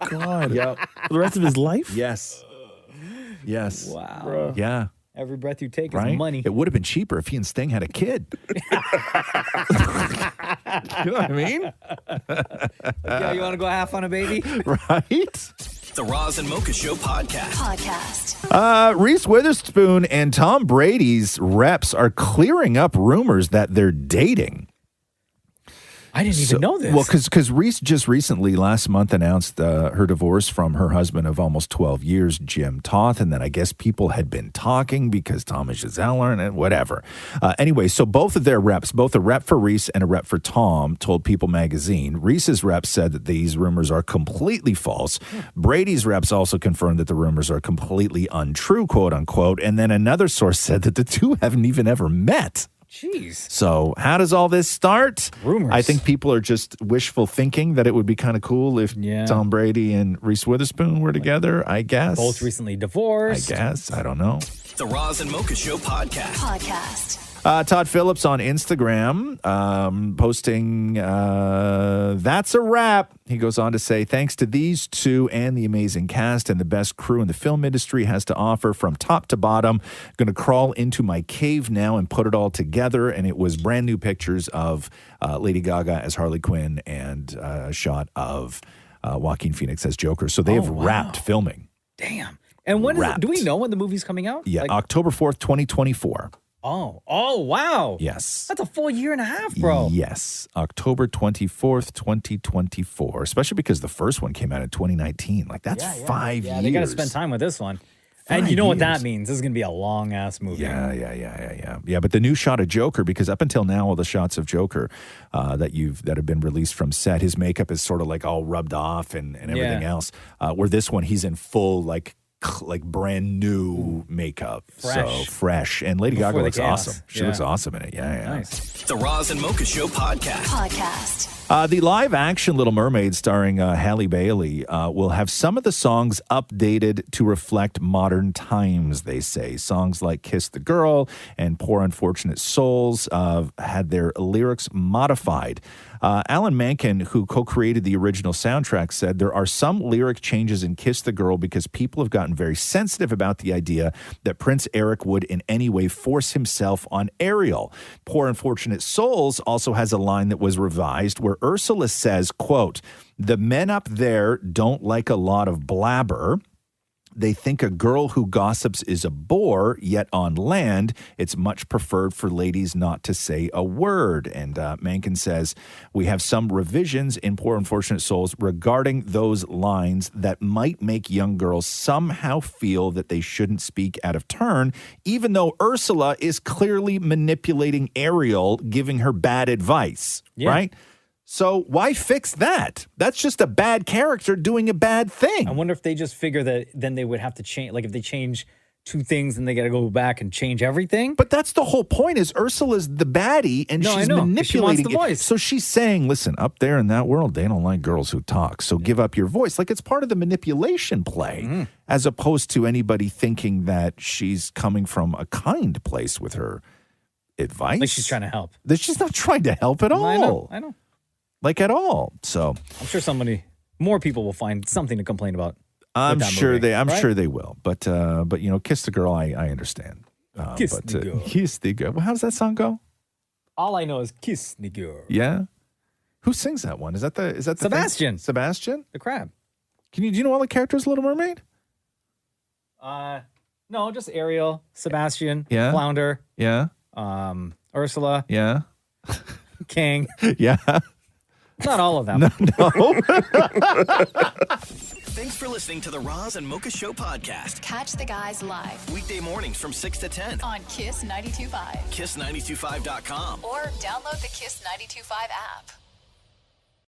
[SPEAKER 17] my God.
[SPEAKER 9] Yep.
[SPEAKER 17] For the rest of his life?
[SPEAKER 9] Yes. Yes.
[SPEAKER 7] Wow.
[SPEAKER 9] Bro. Yeah.
[SPEAKER 7] Every breath you take
[SPEAKER 9] Right?
[SPEAKER 7] is money.
[SPEAKER 9] It would have been cheaper if he and Sting had a kid. You know what I mean?
[SPEAKER 7] Yeah, you want to go half on a baby?
[SPEAKER 9] Right?
[SPEAKER 1] The Roz and Mocha Show podcast.
[SPEAKER 9] Reese Witherspoon and Tom Brady's reps are clearing up rumors that they're dating.
[SPEAKER 7] I didn't even know this.
[SPEAKER 9] Well, because Reese just recently, last month, announced her divorce from her husband of almost 12 years, Jim Toth. And then I guess people had been talking because Tom is Giselle and whatever. Anyway, so both of their reps, both a rep for Reese and a rep for Tom, told People magazine. Reese's reps said that these rumors are completely false. Brady's reps also confirmed that the rumors are completely untrue, quote unquote. And then another source said that the two haven't even ever met.
[SPEAKER 7] Jeez.
[SPEAKER 9] So how does all this start?
[SPEAKER 7] Rumors.
[SPEAKER 9] I think people are just wishful thinking that it would be kind of cool if Tom Brady and Reese Witherspoon were together, I guess.
[SPEAKER 7] Both recently divorced.
[SPEAKER 9] I guess. I don't know.
[SPEAKER 1] The Roz and Mocha Show podcast.
[SPEAKER 9] Todd Phillips on Instagram posting, that's a wrap. He goes on to say, thanks to these two and the amazing cast and the best crew in the film industry has to offer from top to bottom. Going to crawl into my cave now and put it all together. And it was brand new pictures of Lady Gaga as Harley Quinn and a shot of Joaquin Phoenix as Joker. So they have wrapped filming.
[SPEAKER 7] Damn. And when is it, do we know when the movie's coming out?
[SPEAKER 9] Yeah, October 4th, 2024.
[SPEAKER 7] Oh, wow.
[SPEAKER 9] Yes.
[SPEAKER 7] That's a full year and a half, bro.
[SPEAKER 9] Yes. October 24th, 2024. Especially because the first one came out in 2019. Like, that's 5 years.
[SPEAKER 7] They got to spend time with this one. And you know what that means. This is going to be a long-ass movie.
[SPEAKER 9] Yeah, but the new shot of Joker, because up until now, all the shots of Joker that have been released from set, his makeup is sort of like all rubbed off and everything else. Where this one, he's in full, like brand new makeup. So fresh. And Lady Gaga looks awesome. She looks awesome in it. Yeah.
[SPEAKER 1] Nice. The Roz and Mocha Show podcast.
[SPEAKER 9] The live-action Little Mermaid starring Halle Bailey will have some of the songs updated to reflect modern times, they say. Songs like Kiss the Girl and Poor Unfortunate Souls had their lyrics modified. Alan Menken, who co-created the original soundtrack, said there are some lyric changes in Kiss the Girl because people have gotten very sensitive about the idea that Prince Eric would in any way force himself on Ariel. Poor Unfortunate Souls also has a line that was revised where Ursula says, quote, "The men up there don't like a lot of blabber. They think a girl who gossips is a bore, yet on land, it's much preferred for ladies not to say a word." And Menken says, "We have some revisions in Poor Unfortunate Souls regarding those lines that might make young girls somehow feel that they shouldn't speak out of turn, even though Ursula is clearly manipulating Ariel, giving her bad advice," right? So why fix that? That's just a bad character doing a bad thing.
[SPEAKER 7] I wonder if they just figure that then they would have to change. Like if they change two things, then they got to go back and change everything.
[SPEAKER 9] But that's the whole point is Ursula's the baddie and she's manipulating
[SPEAKER 7] she wants the voice.
[SPEAKER 9] So she's saying, listen, up there in that world, they don't like girls who talk. So give up your voice. Like it's part of the manipulation play as opposed to anybody thinking that she's coming from a kind place with her advice.
[SPEAKER 7] Like she's trying to help.
[SPEAKER 9] That she's not trying to help at all.
[SPEAKER 7] I know.
[SPEAKER 9] Like at all. So
[SPEAKER 7] I'm sure more people will find something to complain about.
[SPEAKER 9] I'm sure
[SPEAKER 7] movie,
[SPEAKER 9] sure they will. But you know, Kiss the Girl, I understand.
[SPEAKER 7] Kiss the Girl.
[SPEAKER 9] Kiss the Girl. Well, how does that song go?
[SPEAKER 7] All I know is Kiss the Girl.
[SPEAKER 9] Yeah. Who sings that one? Is that the
[SPEAKER 7] Sebastian?
[SPEAKER 9] Thing? Sebastian?
[SPEAKER 7] The crab.
[SPEAKER 9] Do you know all the characters of Little Mermaid?
[SPEAKER 7] No, just Ariel, Sebastian,
[SPEAKER 9] Yeah.
[SPEAKER 7] Flounder,
[SPEAKER 9] Yeah.
[SPEAKER 7] Ursula,
[SPEAKER 9] Yeah.
[SPEAKER 7] King.
[SPEAKER 9] Yeah.
[SPEAKER 7] Not all of them.
[SPEAKER 9] No.
[SPEAKER 1] Thanks for listening to the Roz and Mocha Show podcast.
[SPEAKER 20] Catch the guys live
[SPEAKER 1] Weekday mornings from 6 to 10.
[SPEAKER 20] on Kiss 92.5
[SPEAKER 1] Kiss925.com.
[SPEAKER 20] or download the Kiss 92.5 app.